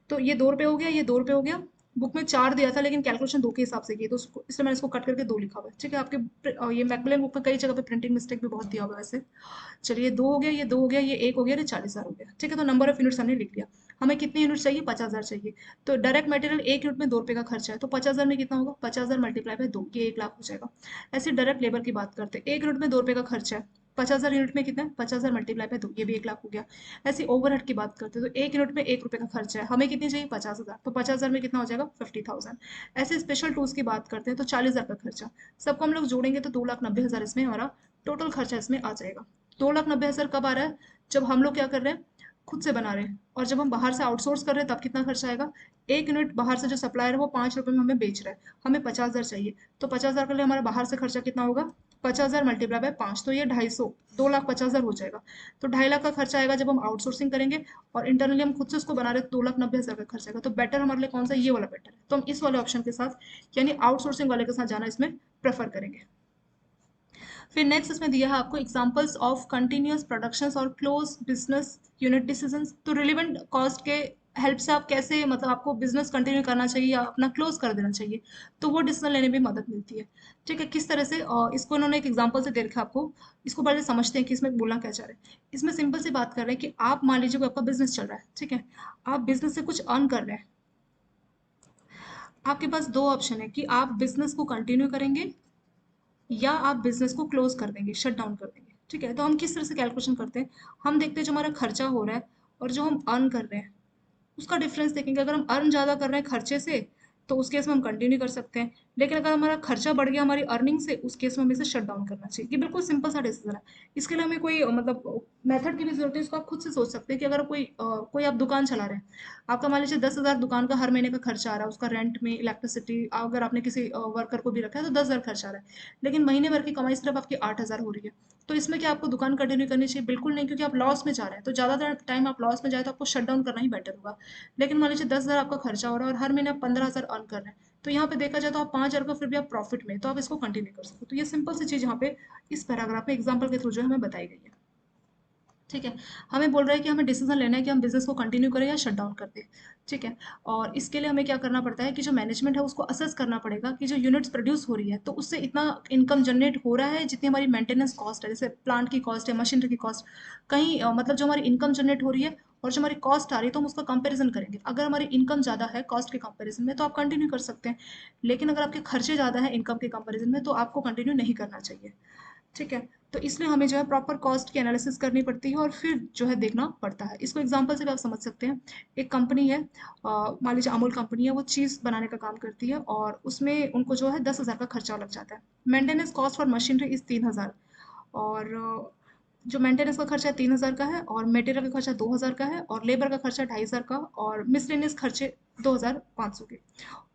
तो ये 2 रुपये हो गया, ये 2 रुपये हो गया। बुक में 4 दिया था, लेकिन कैलकुलेशन 2 के हिसाब से की, तो इसलिए मैंने इसको कट करके 2 लिखा हुआ है, ठीक है। आपके ये मैकमिलन बुक में कई जगह पे प्रिंटिंग मिस्टेक भी बहुत दिया हुआ है वैसे। चलिए 2 हो गया, ये 2 हो गया, ये 1 हो गया, ये 40,000 हो गया, ठीक है। तो नंबर ऑफ यूनिट्स हमने लिख लिया। हमें कितने यूनिट चाहिए, 50,000 चाहिए। तो डायरेक्ट मटेरियल 1 यूनिट में 2 रुपये का खर्चा है, तो 50,000 में कितना होगा, 50,000 मल्टीप्लाई बाय 2, ये 1 लाख हो जाएगा। ऐसे डायरेक्ट लेबर की बात करते हैं, 1 यूनिट में 2 रुपये का खर्चा है, 50,000 यूनिट में कितना है, 50,000 मल्टीप्लाई बाय 2, ये भी 1 लाख हो गया। ऐसे ओवरहेड की बात करते हैं, तो 1 यूनिट में 1 रुपये का खर्चा है, हमें कितनी चाहिए, 50,000, तो 50,000 में कितना हो जाएगा, 50,000। ऐसे स्पेशल टूल्स की बात करते हैं, तो 40,000 का खर्चा, सबको हम लोग जोड़ेंगे तो 2,90,000 इसमें हमारा टोटल खर्चा इसमें आ जाएगा। 2,90,000 कब आ रहा है, जब हम लोग क्या कर रहे हैं, खुद से बना रहे हैं। और जब हम बाहर से आउटसोर्स कर रहे हैं, तब कितना खर्चा आएगा, 1 यूनिट बाहर से जो सप्लायर है वो 5 रुपये में हमें बेच रहा है, हमें 50,000 चाहिए, तो 50,000 के लिए हमारा बाहर से खर्चा कितना होगा, 50,000 मल्टीप्लाई बाय 5, तो ये 250, 2,50,000 हो जाएगा। तो 2.5 लाख का खर्चा आएगा जब हम आउटसोर्सिंग करेंगे, और इंटरनली हम खुद से उसको बना रहे हैं, तो 2,90,000 का खर्चा आएगा। तो बेटर हमारे लिए कौन सा, ये वाला बेटर है। तो हम इस वाले ऑप्शन के साथ यानी आउटसोर्सिंग वाले के साथ जाना इसमें प्रेफर करेंगे। फिर नेक्स्ट इसमें दिया है आपको एग्जांपल्स ऑफ कंटिन्यूअस प्रोडक्शंस और क्लोज बिजनेस यूनिट डिसीजंस। तो रिलेवेंट कॉस्ट के हेल्प से आप कैसे मतलब आपको बिजनेस कंटिन्यू करना चाहिए या अपना क्लोज कर देना चाहिए, तो वो डिसीजन लेने में मदद मिलती है। ठीक है, किस तरह से इसको इन्होंने एक एग्जांपल से दे रखा है आपको। इसको पहले समझते हैं कि इसमें बोलना क्या चाह रहे हैं। इसमें सिंपल सी बात कर रहे हैं कि आप मान लीजिए कोई आपका बिजनेस चल रहा है, ठीक है, आप बिजनेस से कुछ अर्न कर रहे हैं। आपके पास दो ऑप्शन है कि आप बिजनेस को कंटिन्यू करेंगे या आप बिजनेस को क्लोज कर देंगे, शट डाउन कर देंगे। ठीक है, तो हम किस तरह से कैलकुलेशन करते हैं, हम देखते हैं जो हमारा खर्चा हो रहा है और जो हम अर्न कर रहे हैं उसका डिफरेंस देखेंगे। अगर हम अर्न ज़्यादा कर रहे हैं खर्चे से तो उस केस में हम कंटिन्यू कर सकते हैं, लेकिन अगर हमारा खर्चा बढ़ गया हमारी अर्निंग से, उस केस में हमें इसे शट डाउन करना चाहिए। ये बिल्कुल सिंपल सा डिसीजन है। इसके लिए हमें कोई मतलब मेथड की भी जरूरत है। इसको आप खुद से सोच सकते हैं कि अगर कोई आप दुकान चला रहे हैं, आपका मान लीजिए 10,000 दुकान का हर महीने का खर्चा आ रहा है, उसका रेंट में इलेक्ट्रिसिटी, अगर आपने किसी वर्कर को भी रखा है तो 10,000 खर्चा आ रहा है, लेकिन महीने भर की कमाई सिर्फ आपकी 8,000 हो रही है। तो इसमें क्या आपको दुकान कंटिन्यू करनी चाहिए? बिल्कुल नहीं, क्योंकि आप लॉस में जा रहे हैं। तो ज़्यादा टाइम आप लॉस में जाए तो आपको शट डाउन करना ही बेटर होगा। लेकिन मान लीजिए 10,000 आपका खर्चा हो रहा है और हर महीने आप 15,000 अर्न कर रहे हैं, तो यहाँ पे देखा जाए तो आप 5,000 का फिर भी आप प्रॉफिट में, तो आप इसको कंटिन्यू कर सकते हो। तो ये सिंपल सी चीज़ यहाँ पे इस पैराग्राफ में एग्जाम्पल के थ्रू जो है हमें बताई गई है। ठीक है, हमें बोल रहा है कि हमें डिसीजन लेना है कि हम बिजनेस को कंटिन्यू करें या शट डाउन कर दें। ठीक है, और इसके लिए हमें क्या करना पड़ता है कि जो मैनेजमेंट है उसको असेस करना पड़ेगा कि जो यूनिट्स प्रोड्यूस हो रही है तो उससे इतना इनकम जनरेट हो रहा है जितनी हमारी मेंटेनेंस कॉस्ट है, जैसे प्लांट की कॉस्ट है, मशीनरी की कॉस्ट, कहीं मतलब जो हमारी इनकम जनरेट हो रही है और जो हमारी कॉस्ट आ रही है तो हम उसका कंपैरिजन करेंगे। अगर हमारी इनकम ज़्यादा है कॉस्ट के कंपैरिजन में तो आप कंटिन्यू कर सकते हैं, लेकिन अगर आपके खर्चे ज़्यादा है इनकम के कंपैरिजन में तो आपको कंटिन्यू नहीं करना चाहिए। ठीक है, तो इसलिए हमें जो है प्रॉपर कॉस्ट की एनालिसिस करनी पड़ती है और फिर जो है देखना पड़ता है। इसको एग्जांपल से भी आप समझ सकते हैं। एक कंपनी है, मान लीजिए अमूल कंपनी है, वो चीज़ बनाने का काम करती है और उसमें उनको जो है 10,000 का खर्चा लग जाता है। Maintenance cost for machinery is 3,000, और जो मेंटेनेंस का खर्चा 3,000 का है और मटेरियल का खर्चा 2,000 का है और लेबर का खर्चा 2,500 का और मिसलेनियस खर्चे 2,500 के।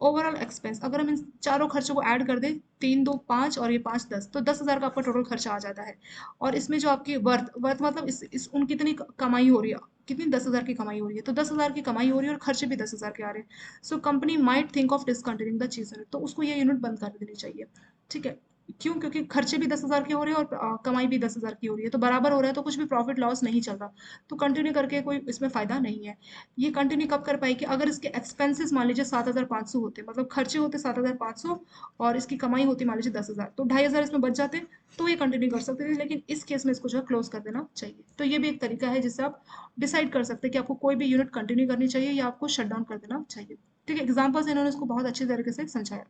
ओवरऑल एक्सपेंस अगर हम इन चारों खर्चों को ऐड कर दें, 3 2 5 और ये 5 10, तो 10,000 का आपका टोटल खर्चा आ जाता है। और इसमें जो आपकी वर्थ वर्थ मतलब इस उन कितनी कमाई हो रही है, कितनी 10,000 की कमाई हो रही है, तो 10,000 की कमाई हो रही है और खर्चे भी 10,000 के आ रहे हैं। So company might think of discontinuing the चीज, तो उसको ये यूनिट बंद कर देनी चाहिए। ठीक है, क्यों? क्योंकि खर्चे भी 10,000 के हो रहे हैं और कमाई भी 10,000 की हो रही है, तो बराबर हो रहा है, तो कुछ भी प्रॉफिट लॉस नहीं चल रहा, तो कंटिन्यू करके कोई इसमें फायदा नहीं है। ये कंटिन्यू कब कर पाएगी? अगर इसके एक्सपेंसेस मान लीजिए 7,500 होते, मतलब खर्चे होते 7,500 और इसकी कमाई होती मान लीजिए 10,000, तो 2,500 इसमें बच जाते, तो ये कंटिन्यू कर सकते थे। लेकिन इस केस में इसको जो है क्लोज कर देना चाहिए। तो ये भी एक तरीका है जिससे आप डिसाइड कर सकते हैं कि आपको कोई भी यूनिट कंटिन्यू करनी चाहिए या आपको शट डाउन कर देना चाहिए। ठीक है, एग्जाम्पल से इन्होंने इसको बहुत अच्छी तरीके से समझाया।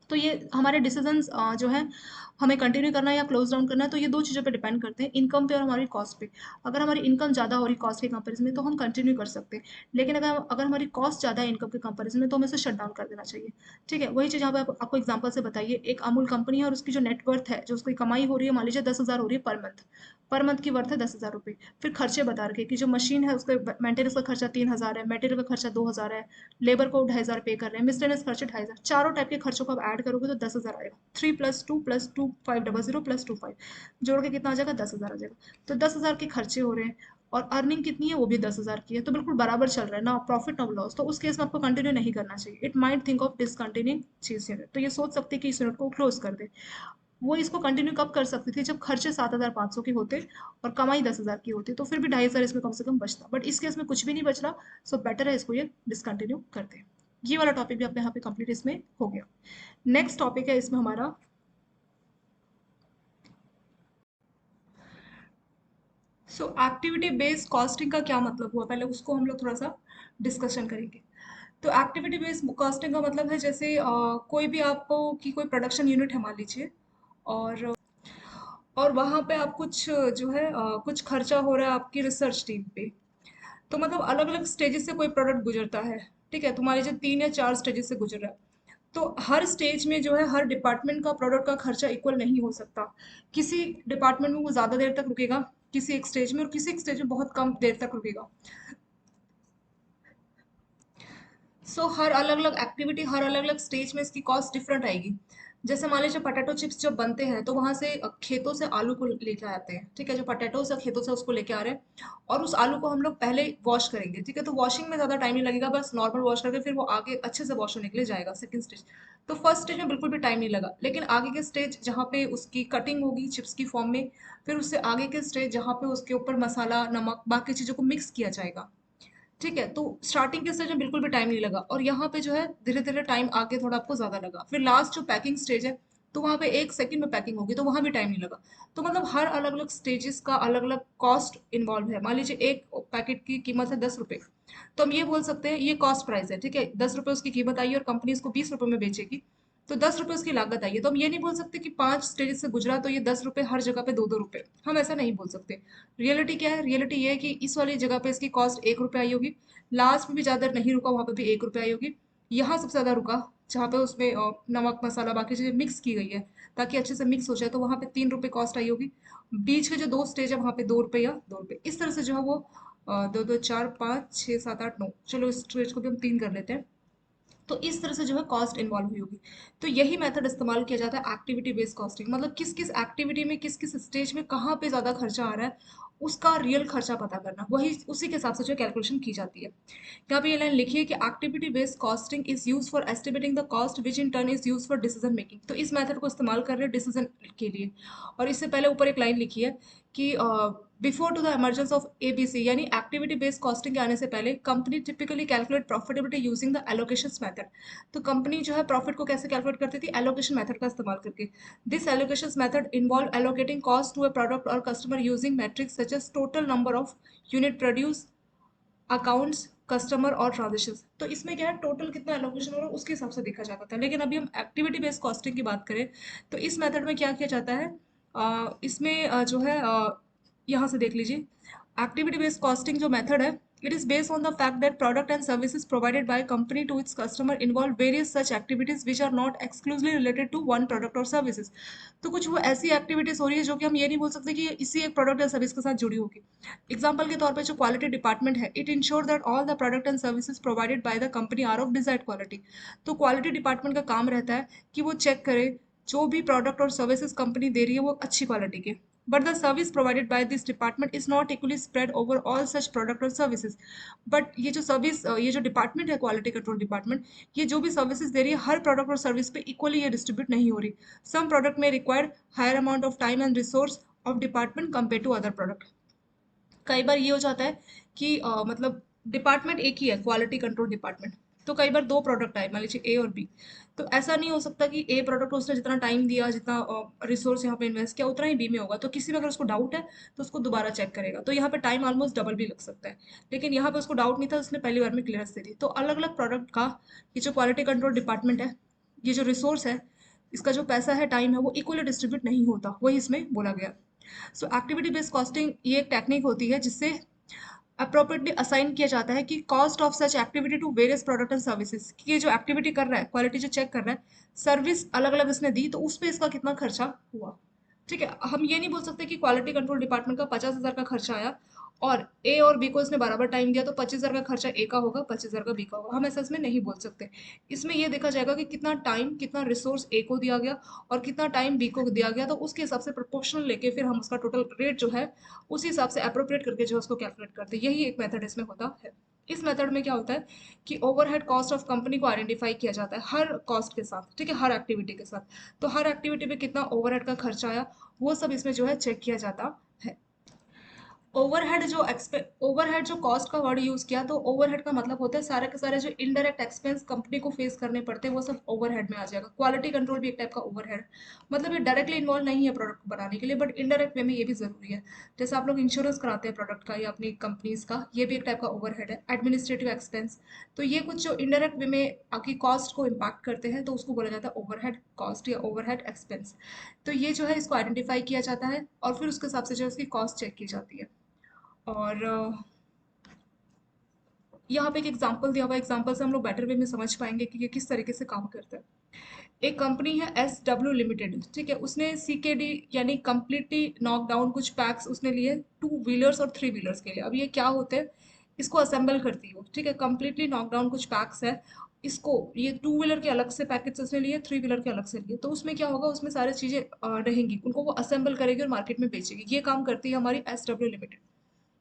तो ये हमारे डिसीजंस जो है हमें कंटिन्यू करना है या क्लोज डाउन करना है, तो ये दो चीज़ों पे डिपेंड करते हैं, इनकम पे और हमारी कॉस्ट पे। अगर हमारी इनकम ज़्यादा हो रही कॉस्ट के कंपैरिजन में तो हम कंटिन्यू कर सकते हैं, लेकिन अगर अगर हमारी कॉस्ट ज़्यादा है इनकम के कंपैरिजन में तो हमें इसे शट डाउन कर देना चाहिए। ठीक है, वही चीज़ यहाँ पे आपको एग्जाम्पल से बताइए। एक अमूल कंपनी है और उसकी जो नेटवर्थ है, जो उसकी कमाई हो रही है मान लीजिए 10,000 हो रही है पर मंथ की वर्थ है 10,000 रुपये। फिर खर्चे बता रखे कि जो मशीन है उसके मेंटेनेंस का खर्चा 3,000 है, मटेरियल का खर्चा 2,000 है, लेबर को 2,500 पे कर रहे हैं, मिसलेनियस खर्चे 2,500, चारों टाइप के खर्चों को आप ऐड करोगे तो 10,000 आएगा। 3 + 2 + 2 500 + 2 5 जोड़ के कितना आ जाएगा? 10,000 आ जाएगा। तो 10,000 के खर्चे हो रहे हैं और अर्निंग कितनी है? वो भी 10,000 की है, तो बिल्कुल बराबर चल रहा है ना, प्रॉफिट ना लॉस। तो उस केस में आपको कंटिन्यू नहीं करना चाहिए। It might think of discontinuing चीज यूनिट, तो ये सोच सकते हैं कि इस यूनिट को क्लोज कर दे। वो इसको कंटिन्यू कब कर सकती थी? जब खर्चे 7,500 के होते और कमाई 10,000 की होती, तो फिर भी 2,500 इसमें कम से कम बचता, बट इस केस में कुछ भी नहीं बच रहा। सो बेटर है इसको ये डिसकंटिन्यू कर दे। ये वाला टॉपिक भी अपने यहाँ पे कंप्लीट इसमें हो गया। नेक्स्ट टॉपिक है इसमें हमारा, सो एक्टिविटी बेस्ड कॉस्टिंग का क्या मतलब हुआ, पहले उसको हम लोग थोड़ा सा डिस्कशन करेंगे। तो एक्टिविटी बेस्ड कॉस्टिंग का मतलब है जैसे कोई भी आपको की कोई प्रोडक्शन यूनिट है मान लीजिए, और वहाँ पे आप कुछ जो है कुछ खर्चा हो रहा है आपकी रिसर्च टीम पे। तो मतलब अलग अलग स्टेजेस से कोई प्रोडक्ट गुजरता है। ठीक है, तो मान लीजिए 3 या 4 स्टेजेस से गुजर रहा है, तो हर स्टेज में जो है हर डिपार्टमेंट का प्रोडक्ट का खर्चा इक्वल नहीं हो सकता। किसी डिपार्टमेंट में वो ज़्यादा देर तक रुकेगा, किसी एक स्टेज में, और किसी एक स्टेज में बहुत कम देर तक रुकेगा। सो हर अलग अलग एक्टिविटी हर अलग अलग स्टेज में इसकी कॉस्ट डिफरेंट आएगी। जैसे मान लीजिए पोटैटो चिप्स जब बनते हैं तो वहां से खेतों से आलू को लेके आते हैं। ठीक है, जो पोटैटो से खेतों से उसको लेके आ रहे हैं और उस आलू को हम लोग पहले वॉश करेंगे। ठीक है, तो वॉशिंग में ज्यादा टाइम नहीं लगेगा, बस नॉर्मल वॉश करके फिर वो आगे अच्छे से वॉश होने के लिए जाएगा सेकंड स्टेज। तो फर्स्ट स्टेज में बिल्कुल भी टाइम नहीं लगा, लेकिन आगे के स्टेज जहाँ पे उसकी कटिंग होगी चिप्स की फॉर्म में, फिर उससे आगे के स्टेज जहाँ पे उसके ऊपर मसाला नमक बाकी चीजों को मिक्स किया जाएगा। ठीक है, तो स्टार्टिंग के स्टेज में बिल्कुल भी टाइम नहीं लगा, और यहाँ पे जो है धीरे धीरे टाइम आगे थोड़ा आपको ज्यादा लगा। फिर लास्ट जो पैकिंग स्टेज है, तो वहाँ पे 1 सेकंड में पैकिंग होगी, तो वहाँ भी टाइम नहीं लगा। तो मतलब हर अलग अलग स्टेजेस का अलग अलग कॉस्ट इन्वॉल्व है। मान लीजिए एक पैकेट की कीमत है 10 रुपए, तो हम ये बोल सकते हैं ये कॉस्ट प्राइस है, ठीक है, 10 रुपए उसकी कीमत आई और कंपनी इसको 20 रुपए में बेचेगी, तो 10 रुपए उसकी लागत आई है। तो हम ये नहीं बोल सकते कि 5 स्टेजेस से गुजरा तो ये 10 रुपए हर जगह पे 2-2 रुपए, हम ऐसा नहीं बोल सकते। रियलिटी क्या है? रियलिटी ये है कि इस वाली जगह पे इसकी कॉस्ट 1 रुपए आई होगी, लास्ट में भी ज्यादा नहीं रुका, वहां पे भी 1 रुपए आई होगी, यहाँ सबसे ज्यादा रुका जहाँ पे उसमें नमक मसाला बाकी चीजें मिक्स की गई है ताकि अच्छे से मिक्स हो जाए, तो वहां पे 3 रुपए कॉस्ट आई होगी। बीच के जो दो स्टेज है वहां पे 2 रुपए या 2 रुपए, इस तरह से जो है वो दो दो चार पाँच छः सात आठ नौ, चलो इस स्टेज को भी हम 3 कर लेते हैं। तो इस तरह से जो है कॉस्ट इन्वॉल्व हुई होगी। तो यही मेथड इस्तेमाल किया जाता है एक्टिविटी बेस्ड कॉस्टिंग, मतलब किस किस एक्टिविटी में किस किस स्टेज में कहाँ पे ज्यादा खर्चा आ रहा है, उसका रियल खर्चा पता करना, वही उसी के हिसाब से जो कैलकुलेशन की जाती है। यहाँ पे ये लाइन लिखी है कि activity based costing is use for estimating the cost which in turn is use for decision making. तो इस मेथड को इस्तेमाल कर रहे हैं डिसीजन के लिए। और इससे पहले ऊपर एक लाइन लिखी है कि before to the emergence of ABC, यानी एक्टिविटी बेस्ड कॉस्टिंग के आने से पहले company typically calculate profitability using the allocation method. तो कंपनी जो है प्रॉफिट को कैसे कैलकुलेट करती थी? एलोकेशन मेथड का इस्तेमाल करके। This allocation method involve allocating cost to a product और customer using matrix such as total number of unit produce, accounts, customer और ट्रांजेक्शन। तो इसमें क्या है, टोटल कितना एलोकेशन हो रहा है उसके हिसाब से देखा जाता था। लेकिन अभी हम एक्टिविटी बेस्ड कॉस्टिंग की बात करें, तो इस मेथड में क्या किया जाता है, इसमें जो है यहाँ से देख लीजिए, एक्टिविटी बेस्ड कॉस्टिंग जो मेथड है, it is based on the fact that product and services provided by a company to its customer involve various such activities which are not exclusively related to one product or services। तो कुछ वो ऐसी activities हो रही है जो कि हम ये नहीं बोल सकते कि ये इसी एक प्रोडक्ट या सर्विस के साथ जुड़ी होगी। एग्जाम्पल के तौर पे जो क्वालिटी डिपार्टमेंट है, it insure that all the product and services provided by the company are of desired quality. तो क्वालिटी डिपार्टमेंट का काम रहता है कि वो चेक करे जो भी प्रोडक्ट और सर्विसेज कंपनी दे रही है वो अच्छी क्वालिटी के। But the service provided by this department is not equally spread over all such product or services। But ये जो सर्विस, ये जो डिपार्टमेंट है क्वालिटी कंट्रोल डिपार्टमेंट, ये जो भी सर्विसेज दे रही है हर प्रोडक्ट और सर्विस पे इक्वली ये डिस्ट्रीब्यूट नहीं हो रही। सम प्रोडक्ट में require higher amount of time and resource of department compare to other product. कई बार ये हो जाता है कि मतलब डिपार्टमेंट एक ही है, क्वालिटी कंट्रोल डिपार्टमेंट, तो कई बार दो प्रोडक्ट आए, मान लीजिए ए और बी। तो ऐसा नहीं हो सकता कि ए प्रोडक्ट उसने जितना टाइम दिया, जितना रिसोर्स यहाँ पे इन्वेस्ट किया उतना ही बी में होगा। तो किसी में अगर उसको डाउट है तो उसको दोबारा चेक करेगा, तो यहाँ पे टाइम ऑलमोस्ट डबल भी लग सकता है। लेकिन यहाँ पे उसको डाउट नहीं था, उसने पहली बार में क्लियरेंस दे दी। तो अलग अलग प्रोडक्ट का ये जो क्वालिटी कंट्रोल डिपार्टमेंट है, ये जो रिसोर्स है, इसका जो पैसा है, टाइम है, वो इक्वली डिस्ट्रीब्यूट नहीं होता, वही इसमें बोला गया। सो एक्टिविटी बेस्ड कॉस्टिंग ये एक टेक्निक होती है जिससे अप्रोप्रिएटली असाइन किया जाता है कि cost of such activity to various product and services, कि ये जो एक्टिविटी कर रहा है, क्वालिटी जो चेक कर रहा है, सर्विस अलग अलग इसने दी तो उस पर इसका कितना खर्चा हुआ। ठीक है, हम ये नहीं बोल सकते कि क्वालिटी कंट्रोल डिपार्टमेंट का 50,000 का खर्चा आया और ए और बी को इसने बराबर टाइम दिया तो 25,000 का खर्चा ए का होगा, 25,000 का बी का होगा, हम ऐसा इसमें नहीं बोल सकते। इसमें यह देखा जाएगा कि कितना टाइम कितना रिसोर्स ए को दिया गया और कितना टाइम बी को दिया गया, तो उसके हिसाब से प्रोपोर्शनल लेके फिर हम उसका टोटल रेट जो है उसी हिसाब से अप्रोप्रिएट करके जो है उसको कैलकुलेट करते हैं। यही एक मेथड इसमें होता है। इस मेथड में क्या होता है कि ओवरहेड कॉस्ट ऑफ कंपनी को आइडेंटिफाई किया जाता है हर कॉस्ट के साथ, ठीक है, हर एक्टिविटी के साथ। तो हर एक्टिविटी पे कितना ओवरहेड का खर्चा आया वो सब इसमें जो है चेक किया जाता है। ओवरहेड जो कॉस्ट का वर्ड यूज किया, तो ओवरहेड का मतलब होता है सारे के सारे जो इनडायरेक्ट एक्सपेंस कंपनी को फेस करने पड़ते हैं वो सब ओवरहेड में आ जाएगा। क्वालिटी कंट्रोल भी एक टाइप का ओवरहेड, मतलब ये डायरेक्टली इन्वॉल्व नहीं है प्रोडक्ट बनाने के लिए, बट इनडायरेक्ट वे में ये भी जरूरी है। जैसे आप लोग इंश्योरेंस कराते हैं प्रोडक्ट का या अपनी कंपनीज का, ये भी एक टाइप का ओवरहेड है। एडमिनिस्ट्रेटिव एक्सपेंस, तो ये कुछ जो इनडायरेक्ट वे में आपकी कॉस्ट को इम्पैक्ट करते हैं तो उसको बोला जाता है ओवरहेड कॉस्ट या ओवरहेड एक्सपेंस। तो ये जो है इसको आइडेंटिफाई किया जाता है और फिर उसके हिसाब से जो है उसकी कॉस्ट चेक की जाती है। और यहाँ पे एक एग्जांपल दिया हुआ है, एग्जांपल से हम लोग बेटर वे में समझ पाएंगे कि ये किस तरीके से काम करता है। एक कंपनी है SW लिमिटेड, ठीक है, उसने CKD यानी कम्प्लीटली नॉकडाउन कुछ पैक्स उसने लिए 2 व्हीलर्स और 3 व्हीलर्स के लिए। अब ये क्या होते हैं, इसको असेंबल करती है वो, ठीक है, कम्प्लीटली नॉकडाउन कुछ पैक्स है। इसको ये 2 व्हीलर के अलग से पैकेट्स उसने लिए, 3 व्हीलर के अलग से लिए, तो उसमें क्या होगा, उसमें सारी चीजें रहेंगी, उनको वो असेंबल करेगी और मार्केट में बेचेगी। ये काम करती है हमारी SW limited.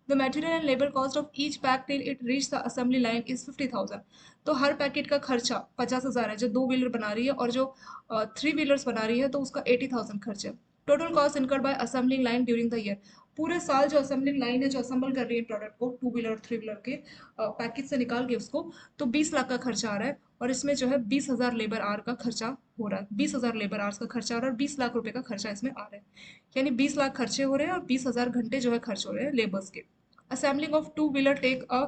The material and labor cost of each pack till it reach the assembly line is 50,000। तो हर पैकेट का खर्चा 50,000 है जो 2 व्हीलर बना रही है, और जो 3 व्हीलर्स बना रही है तो उसका 80,000 खर्च है। Total cost incurred by assembling line during the year. पूरे साल जो असेंबलिंग लाइन है जो असेंबल कर रही है प्रोडक्ट को, टू व्हीलर थ्री व्हीलर के पैकेज से निकाल के उसको, तो 20 लाख का खर्चा आ रहा है। और इसमें जो है 20,000 लेबर आवर का खर्चा हो रहा है, 20,000 लेबर आवर्स का खर्चा आ रहा है और 20 लाख रुपए का खर्चा इसमें आ रहा है। यानी 20 लाख खर्चे हो रहे हैं और 20,000 घंटे जो है खर्च हो रहे हैं लेबर्स के। Assembling of two wheeler take a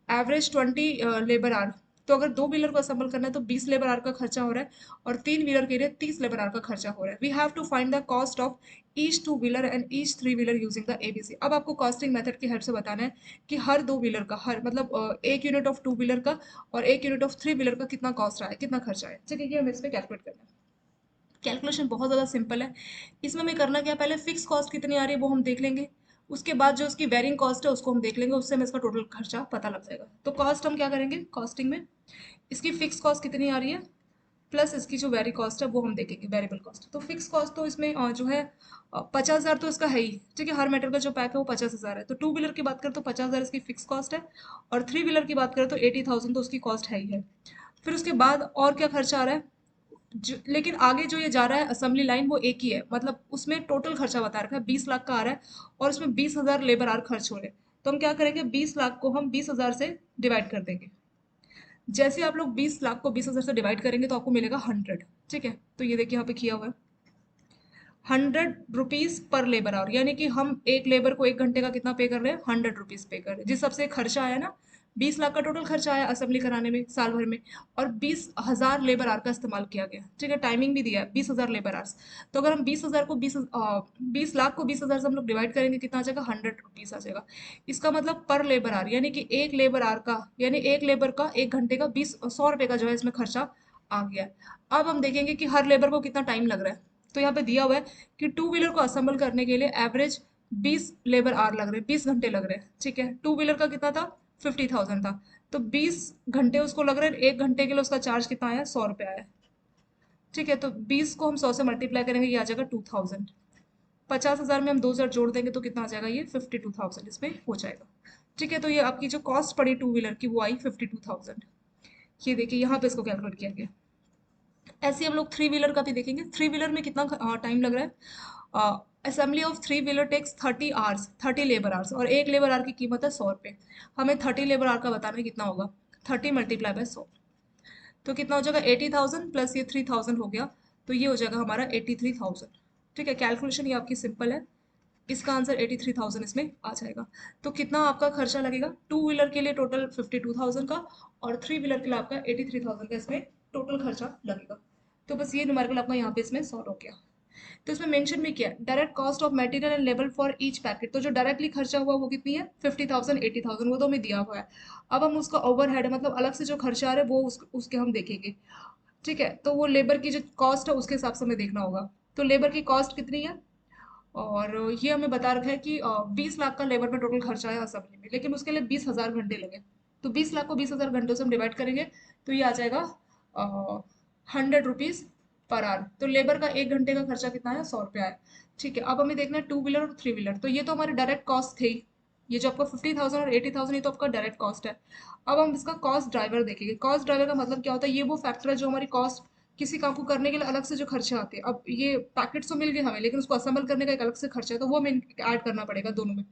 average 20 labour hour. तो अगर दो व्हीलर को असेंबल करना है तो 20 लेबर आवर का खर्चा हो रहा है और तीन व्हीलर के लिए 30 लेबर आवर का खर्चा हो रहा है। We have to find the cost of each two wheeler and each three wheeler using the ABC. अब आपको कॉस्टिंग मेथड की हेल्प से बताना है कि हर दो व्हीलर का, हर मतलब एक यूनिट ऑफ टू व्हीलर का और एक यूनिट ऑफ थ्री व्हीलर का कितना कॉस्ट आया, कितना खर्चा है। ठीक है, ये हमें इस पर कैलकुलेट करना है। कैलकुलेशन बहुत ज़्यादा सिंपल है। इसमें हमें करना क्या है, पहले फिक्स कॉस्ट कितनी आ रही है वो हम देख लेंगे। उसके बाद जो उसकी वेरिंग कॉस्ट है उसको हम देख लेंगे, उससे हमें इसका टोटल खर्चा पता लग जाएगा। तो कॉस्ट हम क्या करेंगे, कॉस्टिंग में इसकी फिक्स कॉस्ट कितनी आ रही है प्लस इसकी जो वेरी कॉस्ट है वो हम देखेंगे, वेरिएबल कॉस्ट। तो फिक्स कॉस्ट तो इसमें जो है 50,000 तो इसका है ही। ठीक है, हर मेटर का जो पैक है वो 50,000 है। तो टू व्हीलर की बात करें तो 50,000 इसकी फिक्स कॉस्ट है और थ्री व्हीलर की बात करें तो 80,000 तो उसकी कॉस्ट है ही है। फिर उसके बाद और क्या खर्चा आ रहा है, लेकिन आगे जो ये जा रहा है असेंबली लाइन वो एक ही है, मतलब उसमें टोटल खर्चा बता रखा है 20 लाख का आ रहा है और उसमें 20,000 लेबर आवर खर्च हो रहे हैं। तो हम क्या करेंगे, 20 लाख को हम 20,000 से डिवाइड कर देंगे। जैसे आप लोग 20 लाख को 20,000 से डिवाइड करेंगे तो आपको मिलेगा 100। ठीक है, तो ये देखिए यहाँ पे किया हुआ है 100 रुपीज पर लेबर आवर, यानी कि हम एक लेबर को एक घंटे का कितना पे कर रहे हैं, 100 रुपीज पे कर रहे हैं। जिस सबसे खर्चा आया ना, 20 लाख का टोटल खर्चा आया असेंबली कराने में साल भर में, और 20,000 लेबर आवर का इस्तेमाल किया गया। ठीक है, टाइमिंग भी दिया है 20,000 लेबर आवर्स। तो अगर हम 20,000 को 20 लाख को 20,000 से हम लोग डिवाइड करेंगे कितना आ जाएगा, 100 रुपीज आ जाएगा। इसका मतलब पर लेबर आवर, यानी कि एक लेबर आवर का, यानी एक लेबर का एक घंटे का 100 रुपए का जो है इसमें खर्चा आ गया। अब हम देखेंगे कि हर लेबर को कितना टाइम लग रहा है। तो यहाँ पे दिया हुआ है कि टू व्हीलर को असेंबल करने के लिए एवरेज 20 लेबर आवर लग रहे हैं, 20 घंटे लग रहे हैं। ठीक है, टू व्हीलर का कितना था, 50,000 था। तो 20 घंटे उसको लग रहे हैं, एक घंटे के लिए उसका चार्ज कितना आया, 100 रुपये आया। ठीक है, तो 20 को हम 100 से मल्टीप्लाई करेंगे, ये आ जाएगा 2,000। 50,000 में हम 2,000 जोड़ देंगे तो कितना आ जाएगा, ये 52,000 इसमें हो जाएगा। ठीक है, तो ये आपकी जो कॉस्ट पड़ी टू व्हीलर की वो आई 52,000। ये देखिए यहाँ पे इसको कैलकुलेट किया गया। ऐसे ही हम लोग थ्री व्हीलर का भी देखेंगे। थ्री व्हीलर में कितना टाइम लग रहा है, assembly of three wheeler takes 30 hours, 30 labour hours, और एक लेबर आवर की कीमत है 100 रुपये। हमें 30 लेबर आवर का बताना है कितना होगा, 30 × 100। तो कितना हो जाएगा, 80,000 प्लस ये 3,000 हो गया, तो ये हो जाएगा हमारा 83,000। ठीक है, कैलकुलेशन ये आपकी सिंपल है, इसका आंसर 83,000 इसमें आ जाएगा। तो कितना आपका खर्चा लगेगा टू व्हीलर के लिए, टोटल 52,000 का, और थ्री व्हीलर के लिए आपका 83,000 का इसमें टोटल खर्चा लगेगा। तो बस ये न्यूमेरिकल आपका यहाँ पे इसमें सॉल्व हो गया। तो इसमें मेंशन भी किया direct cost of material and labour for each packet. तो जो डायरेक्टली खर्चा हुआ वो कितनी है, 50,000 80,000, वो तो हमें दिया हुआ है। अब हम उसका ओवरहेड मतलब अलग से जो खर्चा आ रहा है वो उसके हम देखेंगे। ठीक है, तो वो लेबर की जो कॉस्ट है उसके हिसाब से हमें देखना होगा। तो लेबर की कॉस्ट कितनी है, और ये हमें बता रखा है कि 20 लाख का लेबर में टोटल खर्चा है असेंबली में, लेकिन उसके लिए 20,000 घंटे लगे। तो 20 लाख को 20,000 घंटों से हम डिवाइड करेंगे तो ये आ जाएगा 100 रुपीज पर आवर। तो लेबर का एक घंटे का खर्चा कितना है, 100 रुपया है। ठीक है, अब हमें देखना है टू व्हीलर और थ्री व्हीलर। तो ये तो हमारे डायरेक्ट कॉस्ट थे ही। ये जो आपका 50,000 और 80,000 ये तो आपका डायरेक्ट कॉस्ट है। अब हम इसका कॉस्ट ड्राइवर देखेंगे। कॉस्ट ड्राइवर का मतलब क्या होता है, ये वो फैक्टर है जो हमारी कॉस्ट, किसी काम को करने के लिए अलग से जो खर्चे आते हैं। अब ये पैकेट्स तो मिल गए हमें, लेकिन उसको असेंबल करने का एक अलग से खर्चा है, तो वो हमें ऐड करना पड़ेगा दोनों में।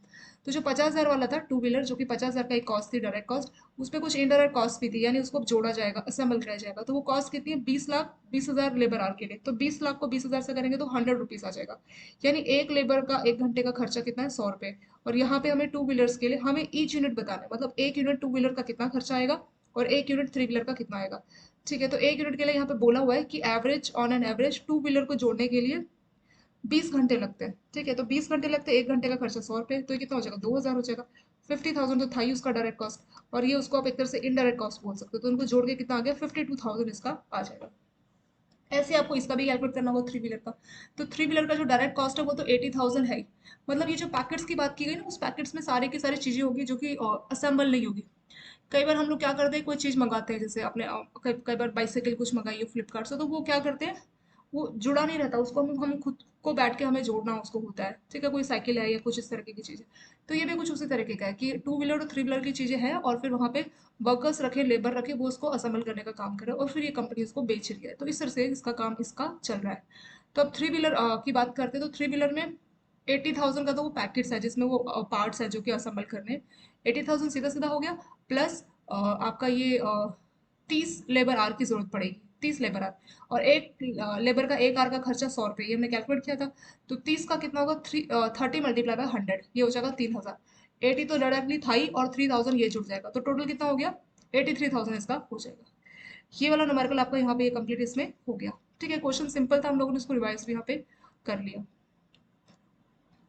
तो जो 50,000 वाला था टू व्हीलर, जो कि 50,000 का एक कॉस्ट थी डायरेक्ट कॉस्ट, उसमें कुछ इनडायरेक्ट कॉस्ट भी थी, यानी उसको जोड़ा जाएगा, असेंबल किया जाएगा। तो वो कॉस्ट कितनी है, 20 लाख, 20,000 लेबर आवर के लिए। तो 20 लाख को 20,000 से करेंगे तो 100 रुपीज आ जाएगा। यानी एक लेबर का एक घंटे का खर्चा कितना है, 100 रुपये। और यहाँ पे हमें टू व्हीलर्स के लिए हमें ईच यूनिट बताना है, मतलब एक यूनिट टू व्हीलर का कितना खर्चा आएगा और एक यूनिट थ्री व्हीलर का कितना आएगा। ठीक है, तो एक यूनिट के लिए यहाँ पे बोला हुआ है कि average on an average two wheeler को जोड़ने के लिए 20 घंटे लगते हैं। ठीक है, तो 20 घंटे लगते हैं, एक घंटे का खर्चा 100 रुपये, तो ये कितना हो जाएगा, 2,000 हो जाएगा। 50,000 तो था ही उसका डायरेक्ट कॉस्ट, और ये उसको आप एक तरह से इनडायरेक्ट कॉस्ट बोल सकते हो। तो उनको जोड़ के कितना आ गया, 52,000 इसका आ जाएगा। ऐसे आपको इसका भी कैलकुलेट करना होगा थ्री व्हीलर का। तो थ्री व्हीलर का जो डायरेक्ट कॉस्ट है वो तो 80,000 है ही। मतलब ये जो पैकेट्स की बात की गई ना, उस पैकेट्स में सारी की सारी चीजें होगी जो कि असेंबल नहीं होगी। कई बार हम लोग क्या करते हैं, कोई चीज़ मंगाते हैं, जैसे अपने कई बार बाइसाइकिल कुछ मंगाई है फ्लिपकार्ट से, तो वो क्या करते हैं, वो जुड़ा नहीं रहता, उसको हम खुद को बैठ के हमें जोड़ना उसको होता है। ठीक है, कोई साइकिल है या कुछ इस तरीके की चीज़ें। तो ये भी कुछ उसी तरीके का है कि टू व्हीलर और थ्री व्हीलर की चीज़ें हैं, और फिर वहाँ पे वर्कर्स रखे, लेबर रखे, वो उसको असेंबल करने का काम करे, और फिर ये कंपनी उसको बेच रही है। तो इस तरह से इसका काम इसका चल रहा है। तो अब थ्री व्हीलर की बात करते हैं, तो थ्री व्हीलर में 80,000 का तो वो पैकेट्स है जिसमें वो पार्ट्स है जो कि असेंबल करने हैं। 80,000 सीधा सीधा हो गया, प्लस आपका ये 30 लेबर आवर की जरूरत पड़ेगी, 30 लेबर आवर। और एक लेबर का 1 आवर का खर्चा 100 रुपये, ये हमने कैलकुलेट किया था। तो 30 का कितना होगा, 30 × 100, ये हो जाएगा 3,000। 80 तो डायरेक्टली था ही, और 3,000 ये जुड़ जाएगा, तो टोटल कितना हो गया, 83,000 इसका हो जाएगा। ये वाला न्यूमेरिकल आपका यहाँ पे ये कंप्लीट इसमें हो गया। ठीक है, क्वेश्चन सिंपल था, हम लोगों ने इसको रिवाइज भी यहाँ पे कर लिया।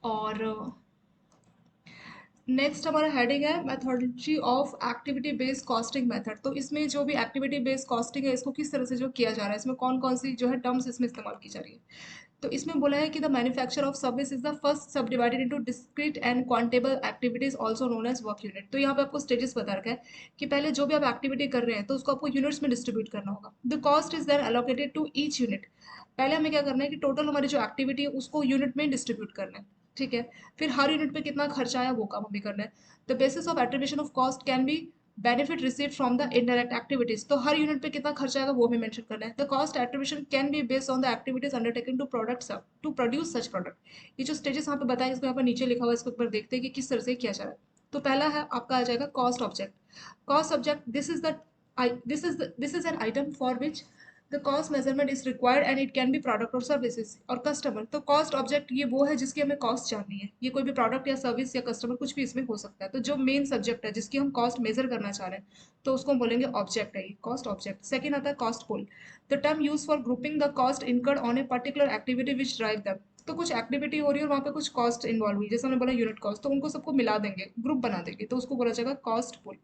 और नेक्स्ट हमारा हेडिंग है methodology of activity based costing method. तो इसमें जो भी एक्टिविटी बेस्ड कॉस्टिंग है इसको किस तरह से जो किया जा रहा है, इसमें कौन कौन सी जो है टर्म्स इसमें इस्तेमाल की जा रही है। तो इसमें बोला है कि the manufacture of service is the first sub divided into discrete and quantifiable activities also known as work unit. तो यहाँ पे आपको स्टेजेस बता रखा है कि पहले जो भी आप एक्टिविटी कर रहे हैं तो उसको आपको यूनिट्स में डिस्ट्रीब्यूट करना होगा। The cost is then allocated to each unit. पहले हमें क्या करना है कि टोटल हमारी जो एक्टिविटी है उसको यूनिट में डिस्ट्रीब्यूट करना है। ठीक है, फिर हर यूनिट पे कितना खर्चा आया वो काम हमें करना है। The basis of attribution of cost can be benefit receive from the indirect activities. तो हर यूनिट पे कितना खर्चा आएगा वो हमें मेंशन करना है। The cost attribution can be based on the activities undertaken to product to produce such product. ये जो स्टेजेस यहाँ पे बताए इसको यहाँ पर नीचे लिखा हुआ है, इसको एक बार देखते हैं कि किस तरह से किया जा रहा है। तो पहला है आपका आ जाएगा cost object. Cost object, this is an item for which the cost measurement is required and it can be product और सर्विसेज और कस्टमर। तो कॉस्ट ऑब्जेक्ट ये वो है जिसकी हमें कॉस्ट जाननी है, ये कोई भी प्रोडक्ट या सर्विस या कस्टमर कुछ भी इसमें हो सकता है। तो जो मेन सब्जेक्ट है जिसकी हम कॉस्ट मेजर करना चाह रहे हैं तो उसको हम बोलेंगे ऑब्जेक्ट है, ये कॉस्ट ऑब्जेक्ट। सेकंड आता है cost pool, the term use for grouping the cost incurred on a particular activity which drive them. तो कुछ एक्टिविटी हो रही है और वहाँ पे कुछ कॉस्ट इन्वॉल्व हुई, जैसे हमने बोला यूनिट कॉस्ट, तो उनको सबको मिला देंगे, ग्रुप बना देंगे, तो उसको बोला जाएगा कॉस्ट पुल।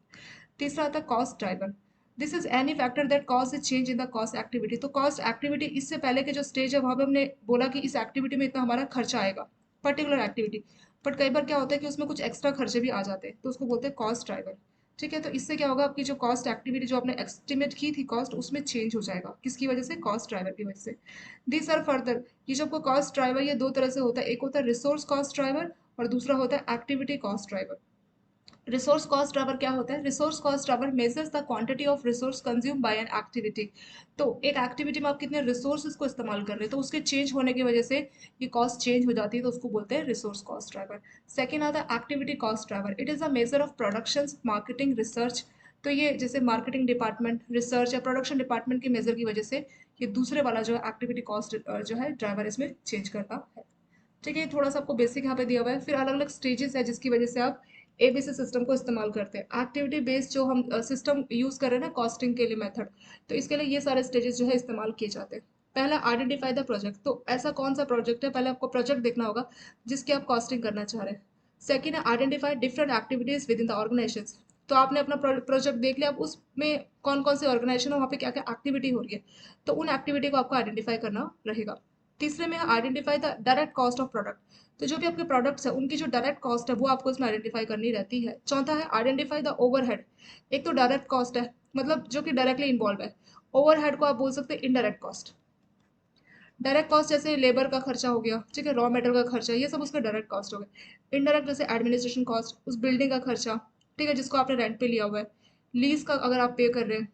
तीसरा आता है cost driver, this is any factor that cause A change in the cost activity. तो कॉस्ट एक्टिविटी इससे पहले के जो स्टेज है वहाँ पे हमने बोला कि इस एक्टिविटी में इतना हमारा खर्चा आएगा, पर्टिकुलर एक्टिविटी। बट कई बार क्या होता है कि उसमें कुछ एक्स्ट्रा खर्चे भी आ जाते हैं, तो उसको बोलते हैं कॉस्ट ड्राइवर। ठीक है, तो इससे क्या होगा, आपकी जो कॉस्ट एक्टिविटी जो आपने एस्टिमेट की थी कॉस्ट, उसमें चेंज हो जाएगा, किसकी वजह से, कॉस्ट ड्राइवर की वजह से। दिस आर फर्दर, ये जो आपको कॉस्ट ड्राइवर ये दो तरह से होता है, एक होता है रिसोर्स कॉस्ट ड्राइवर और दूसरा होता है activity cost driver. Resource cost driver क्या होता है, resource cost driver measures the quantity of resource consume by an activity. तो एक एक्टिविटी में आप कितने रिसोर्सेज को इस्तेमाल कर रहे हैं, तो उसके चेंज होने की वजह से ये कॉस्ट चेंज हो जाती है, तो उसको बोलते हैं रिसोर्स कॉस्ट ड्राइवर। सेकेंड आता है activity cost driver, it is a measure of production marketing research. तो ये जैसे मार्केटिंग डिपार्टमेंट, रिसर्च या प्रोडक्शन डिपार्टमेंट की मेजर की वजह से ये दूसरे वाला जो एक्टिविटी कॉस्ट जो है ड्राइवर इसमें चेंज करता है। ठीक है, थोड़ा सा आपको बेसिक यहाँ पे दिया हुआ है। फिर अलग अलग स्टेजेस है जिसकी वजह से आप एबीसी सिस्टम को इस्तेमाल करते हैं। एक्टिविटी बेस्ड जो हम सिस्टम यूज कर रहे हैं ना कॉस्टिंग के लिए मेथड, तो इसके लिए ये सारे स्टेजेस जो है इस्तेमाल किए जाते हैं। पहला आइडेंटिफाई द प्रोजेक्ट, तो ऐसा कौन सा प्रोजेक्ट है, पहले आपको प्रोजेक्ट देखना होगा जिसकी आप कॉस्टिंग करना चाह रहे हैं। सेकेंड है identify different activities within the organisation. तो आपने अपना प्रोजेक्ट देख लिया, अब उसमें कौन कौन से ऑर्गेनाइजेशन है, वहाँ पे क्या क्या एक्टिविटी हो रही है, तो उन एक्टिविटी को आपको आइडेंटिफाई करना रहेगा। तीसरे में identify the direct cost of product, तो जो भी आपके प्रोडक्ट्स है उनकी जो डायरेक्ट कॉस्ट है वो आपको इसमें आइडेंटिफाई करनी रहती है। चौथा है आइडेंटिफाई द ओवरहेड, एक तो डायरेक्ट कॉस्ट है मतलब जो कि डायरेक्टली इन्वॉल्व है, ओवरहेड को आप बोल सकते हैं इनडायरेक्ट कॉस्ट। डायरेक्ट कॉस्ट जैसे लेबर का खर्चा हो गया, ठीक है, रॉ मटेरियल का खर्चा, ये सब उसका डायरेक्ट कॉस्ट हो गया। इनडायरेक्ट जैसे एडमिनिस्ट्रेशन कॉस्ट, उस बिल्डिंग का खर्चा, ठीक है, जिसको आपने रेंट पे लिया हुआ है, लीज का अगर आप पे कर रहे हैं,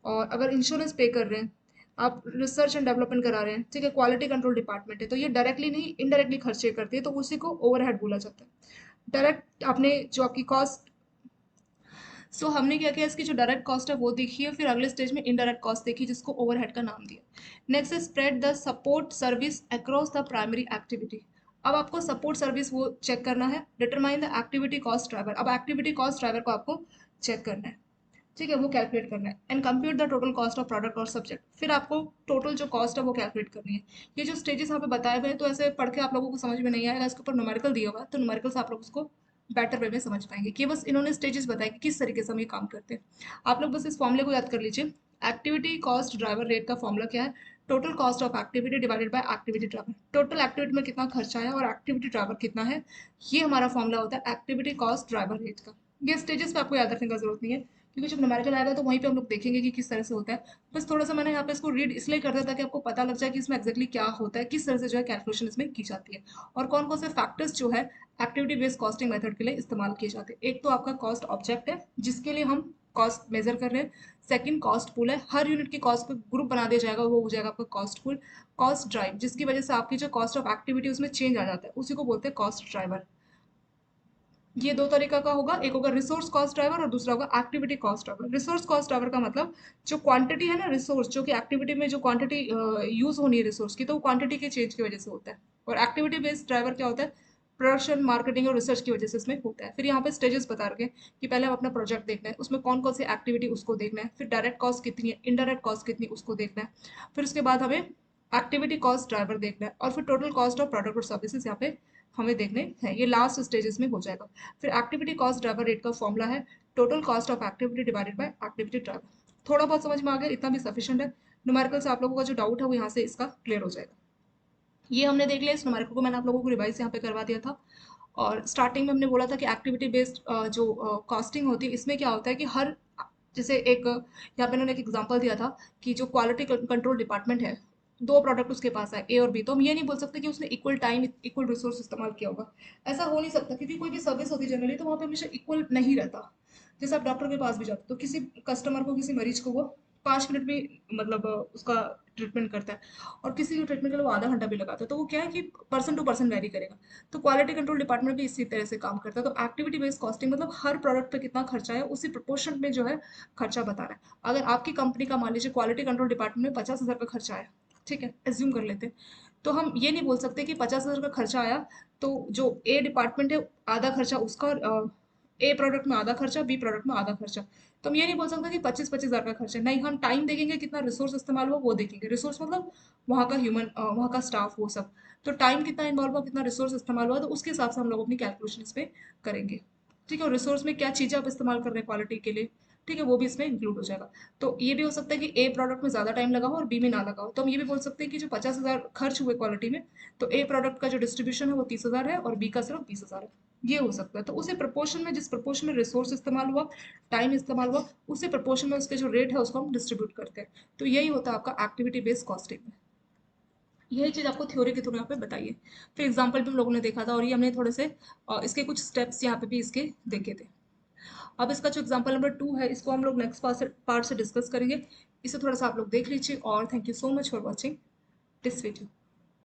और अगर इंश्योरेंस पे कर रहे हैं, आप रिसर्च एंड डेवलपमेंट करा रहे हैं, ठीक है, क्वालिटी कंट्रोल डिपार्टमेंट है, तो ये डायरेक्टली नहीं इनडायरेक्टली खर्चे करती है, तो उसी को ओवरहेड बोला जाता है। डायरेक्ट आपने जो आपकी कॉस्ट, सो हमने क्या किया, इसकी जो डायरेक्ट कॉस्ट है वो देखी है, फिर अगले स्टेज में इनडायरेक्ट कॉस्ट देखी जिसको ओवरहेड का नाम दिया। नेक्स्ट है spread the support service across the primary activity. अब आपको सपोर्ट सर्विस वो चेक करना है, determine the activity cost driver. अब एक्टिविटी कॉस्ट ड्राइवर को आपको चेक करना है, ठीक है, वो कैलकुलेट करना है। And compute the total cost of product और सब्जेक्ट, फिर आपको टोटल जो कॉस्ट है वो कैलकुलेट करनी है। ये जो स्टेजेस यहाँ पे बताए हुए हैं तो ऐसे पढ़ के आप लोगों को समझ में नहीं आएगा, इसके ऊपर न्यूमेरिकल दिया हुआ है तो न्यूमेरिकल से आप लोग उसको बेटर वे में समझ पाएंगे कि बस इन्होंने स्टेजेस बताए कि किस तरीके से हम ये काम करते हैं। आप लोग बस इस फॉर्मूले को याद कर लीजिए, एक्टिविटी कॉस्ट ड्राइवर रेट का फॉर्मूला क्या है, total cost of activity divided by activity driver. Total activity में कितना खर्चा है और एक्टिविटी ड्राइवर कितना है, ये हमारा फॉर्मूला होता है एक्टिविटी कॉस्ट ड्राइवर रेट का। ये स्टेजेस पे आपको याद रखने का जरूरत नहीं है, क्योंकि जब न्यूमेरिकल आएगा तो वहीं पे हम लोग देखेंगे कि किस तरह से होता है। बस थोड़ा सा मैंने यहाँ पे इसको रीड इसलिए कर दिया ताकि आपको पता लग जाए कि इसमें एक्जैक्टली क्या होता है, किस तरह से जो है कैलकुलेशन इसमें की जाती है, और कौन कौन से फैक्टर्स जो है एक्टिविटी बेस्ड कॉस्टिंग मेथड के लिए इस्तेमाल किए जाते हैं। एक तो आपका कॉस्ट ऑब्जेक्ट है जिसके लिए हम कॉस्ट मेजर कर रहे हैं। सेकंड कॉस्ट पूल है, हर यूनिट की कॉस्ट को ग्रुप बना दिया जाएगा, वो हो जाएगा आपका कॉस्ट पूल। कॉस्ट ड्राइव, जिसकी वजह से आपकी जो कॉस्ट ऑफ एक्टिविटी उसमें चेंज आ जाता है, उसी को बोलते हैं कॉस्ट ड्राइवर। ये दो तरीका का होगा, एक होगा रिसोर्स कॉस्ट ड्राइवर और दूसरा होगा activity cost driver. Resource cost driver का मतलब जो क्वांटिटी है ना, रिसोर्स जो कि एक्टिविटी में जो क्वांटिटी यूज होनी है रिसोर्स की, तो वो क्वांटिटी के चेंज की वजह से होता है। और एक्टिविटी बेस्ड ड्राइवर क्या होता है, प्रोडक्शन मार्केटिंग और रिसर्च की वजह से इसमें होता है। फिर यहाँ पे स्टेजेस बता रखे हैं कि पहले हम अपना प्रोजेक्ट देखना है, उसमें कौन कौन सी एक्टिविटी उसको देखना है, फिर डायरेक्ट कॉस्ट कितनी है, इनडायरेक्ट कॉस्ट कितनी उसको देखना है, फिर उसके बाद हमें एक्टिविटी कॉस्ट ड्राइवर देखना है, और फिर टोटल कॉस्ट ऑफ प्रोडक्ट और सर्विसेज यहाँ पे हमें देखने हैं। ये लास्ट स्टेजेस में हो जाएगा। फिर एक्टिविटी कॉस्ट ड्राइवर रेट का फॉर्मूला है total cost of activity divided by activity driver. थोड़ा बहुत समझ में आ गया, इतना भी सफिशिएंट है। न्यूमेरिकल से आप लोगों का जो डाउट है वो यहाँ से इसका क्लियर हो जाएगा। ये हमने देख लिया, इस न्यूमेरिकल को मैंने आप लोगों को रिवाइज यहाँ पे करवा दिया था। और स्टार्टिंग में हमने बोला था कि एक्टिविटी बेस्ड जो कॉस्टिंग होती है, इसमें क्या होता है कि हर, जैसे एक यहाँ पे उन्होंने एक एग्जांपल दिया था कि जो क्वालिटी कंट्रोल डिपार्टमेंट है, दो प्रोडक्ट उसके पास है, ए और बी, तो हम ये नहीं बोल सकते कि उसने इक्वल टाइम इक्वल रिसोर्स इस्तेमाल किया होगा। ऐसा हो नहीं सकता, क्योंकि कोई भी सर्विस होती है जनरली, तो वहाँ पे हमेशा इक्वल नहीं रहता। जैसे आप डॉक्टर के पास भी जाते हो, तो किसी कस्टमर को, किसी मरीज को वो 5 मिनट में मतलब उसका ट्रीटमेंट करता है, और किसी के ट्रीटमेंट के लिए वो आधा घंटा भी लगाता है। तो वो क्या है कि पर्सन टू पर्सन वेरी करेगा। तो क्वालिटी कंट्रोल डिपार्टमेंट भी इसी तरह से काम करता है। तो एक्टिविटी बेस्ड कॉस्टिंग मतलब हर प्रोडक्ट पे कितना खर्चा है, उसी प्रोपोर्शन में जो है खर्चा बता रहा है। अगर आपकी कंपनी का मान लीजिए क्वालिटी कंट्रोल डिपार्टमेंट में 50,000 का खर्चा आया, ठीक है, एज्यूम कर लेते हैं, तो हम ये नहीं बोल सकते कि 50,000 का खर्चा आया तो जो ए डिपार्टमेंट है आधा खर्चा उसका, ए प्रोडक्ट में आधा खर्चा, बी प्रोडक्ट में आधा खर्चा। तो हम ये नहीं बोल सकते कि 25,000 का खर्चा, नहीं, हम टाइम देखेंगे, कितना रिसोर्स इस्तेमाल हुआ वो देखेंगे। रिसोर्स मतलब वहाँ का ह्यूमन, वहाँ का स्टाफ, वो सब। तो टाइम कितना इन्वॉल्व हुआ, कितना रिसोर्स इस्तेमाल हुआ, तो उसके हिसाब से हम लोग अपनी कैलकुलेशन इस पे करेंगे। ठीक है, और रिसोर्स में क्या चीज़ें आप इस्तेमाल कर रहे हैं क्वालिटी के लिए, ठीक है, वो भी इसमें इंक्लूड हो जाएगा। तो ये भी हो सकता है कि ए प्रोडक्ट में ज़्यादा टाइम लगा हो और बी में ना लगा हो, तो हम ये भी बोल सकते हैं कि जो 50,000 खर्च हुए क्वालिटी में, तो ए प्रोडक्ट का जो डिस्ट्रीब्यूशन है वो 30,000 है और बी का सिर्फ 20,000 है। ये हो सकता है। तो उसी प्रपोर्शन में, जिस प्रपोर्शन में रिसोर्स इस्तेमाल हुआ, टाइम इस्तेमाल हुआ, उसी प्रपोर्शन में उसके जो रेट है उसको हम डिस्ट्रीब्यूट करते हैं। तो यही होता है आपका एक्टिविटी बेस्ड कॉस्टिंग में। यही चीज़ आपको थ्योरी के थ्रू यहाँ पे बताइए। फिर एग्जाम्पल भी हम लोगों ने देखा था, और ये हमने थोड़े से इसके कुछ स्टेप्स यहाँ पे भी इसके देखे थे। अब इसका जो एग्जाम्पल नंबर 2 है, इसको हम लोग नेक्स्ट पार्ट से डिस्कस करेंगे। इसे थोड़ा सा आप लोग देख लीजिए, और thank you so much for watching this video.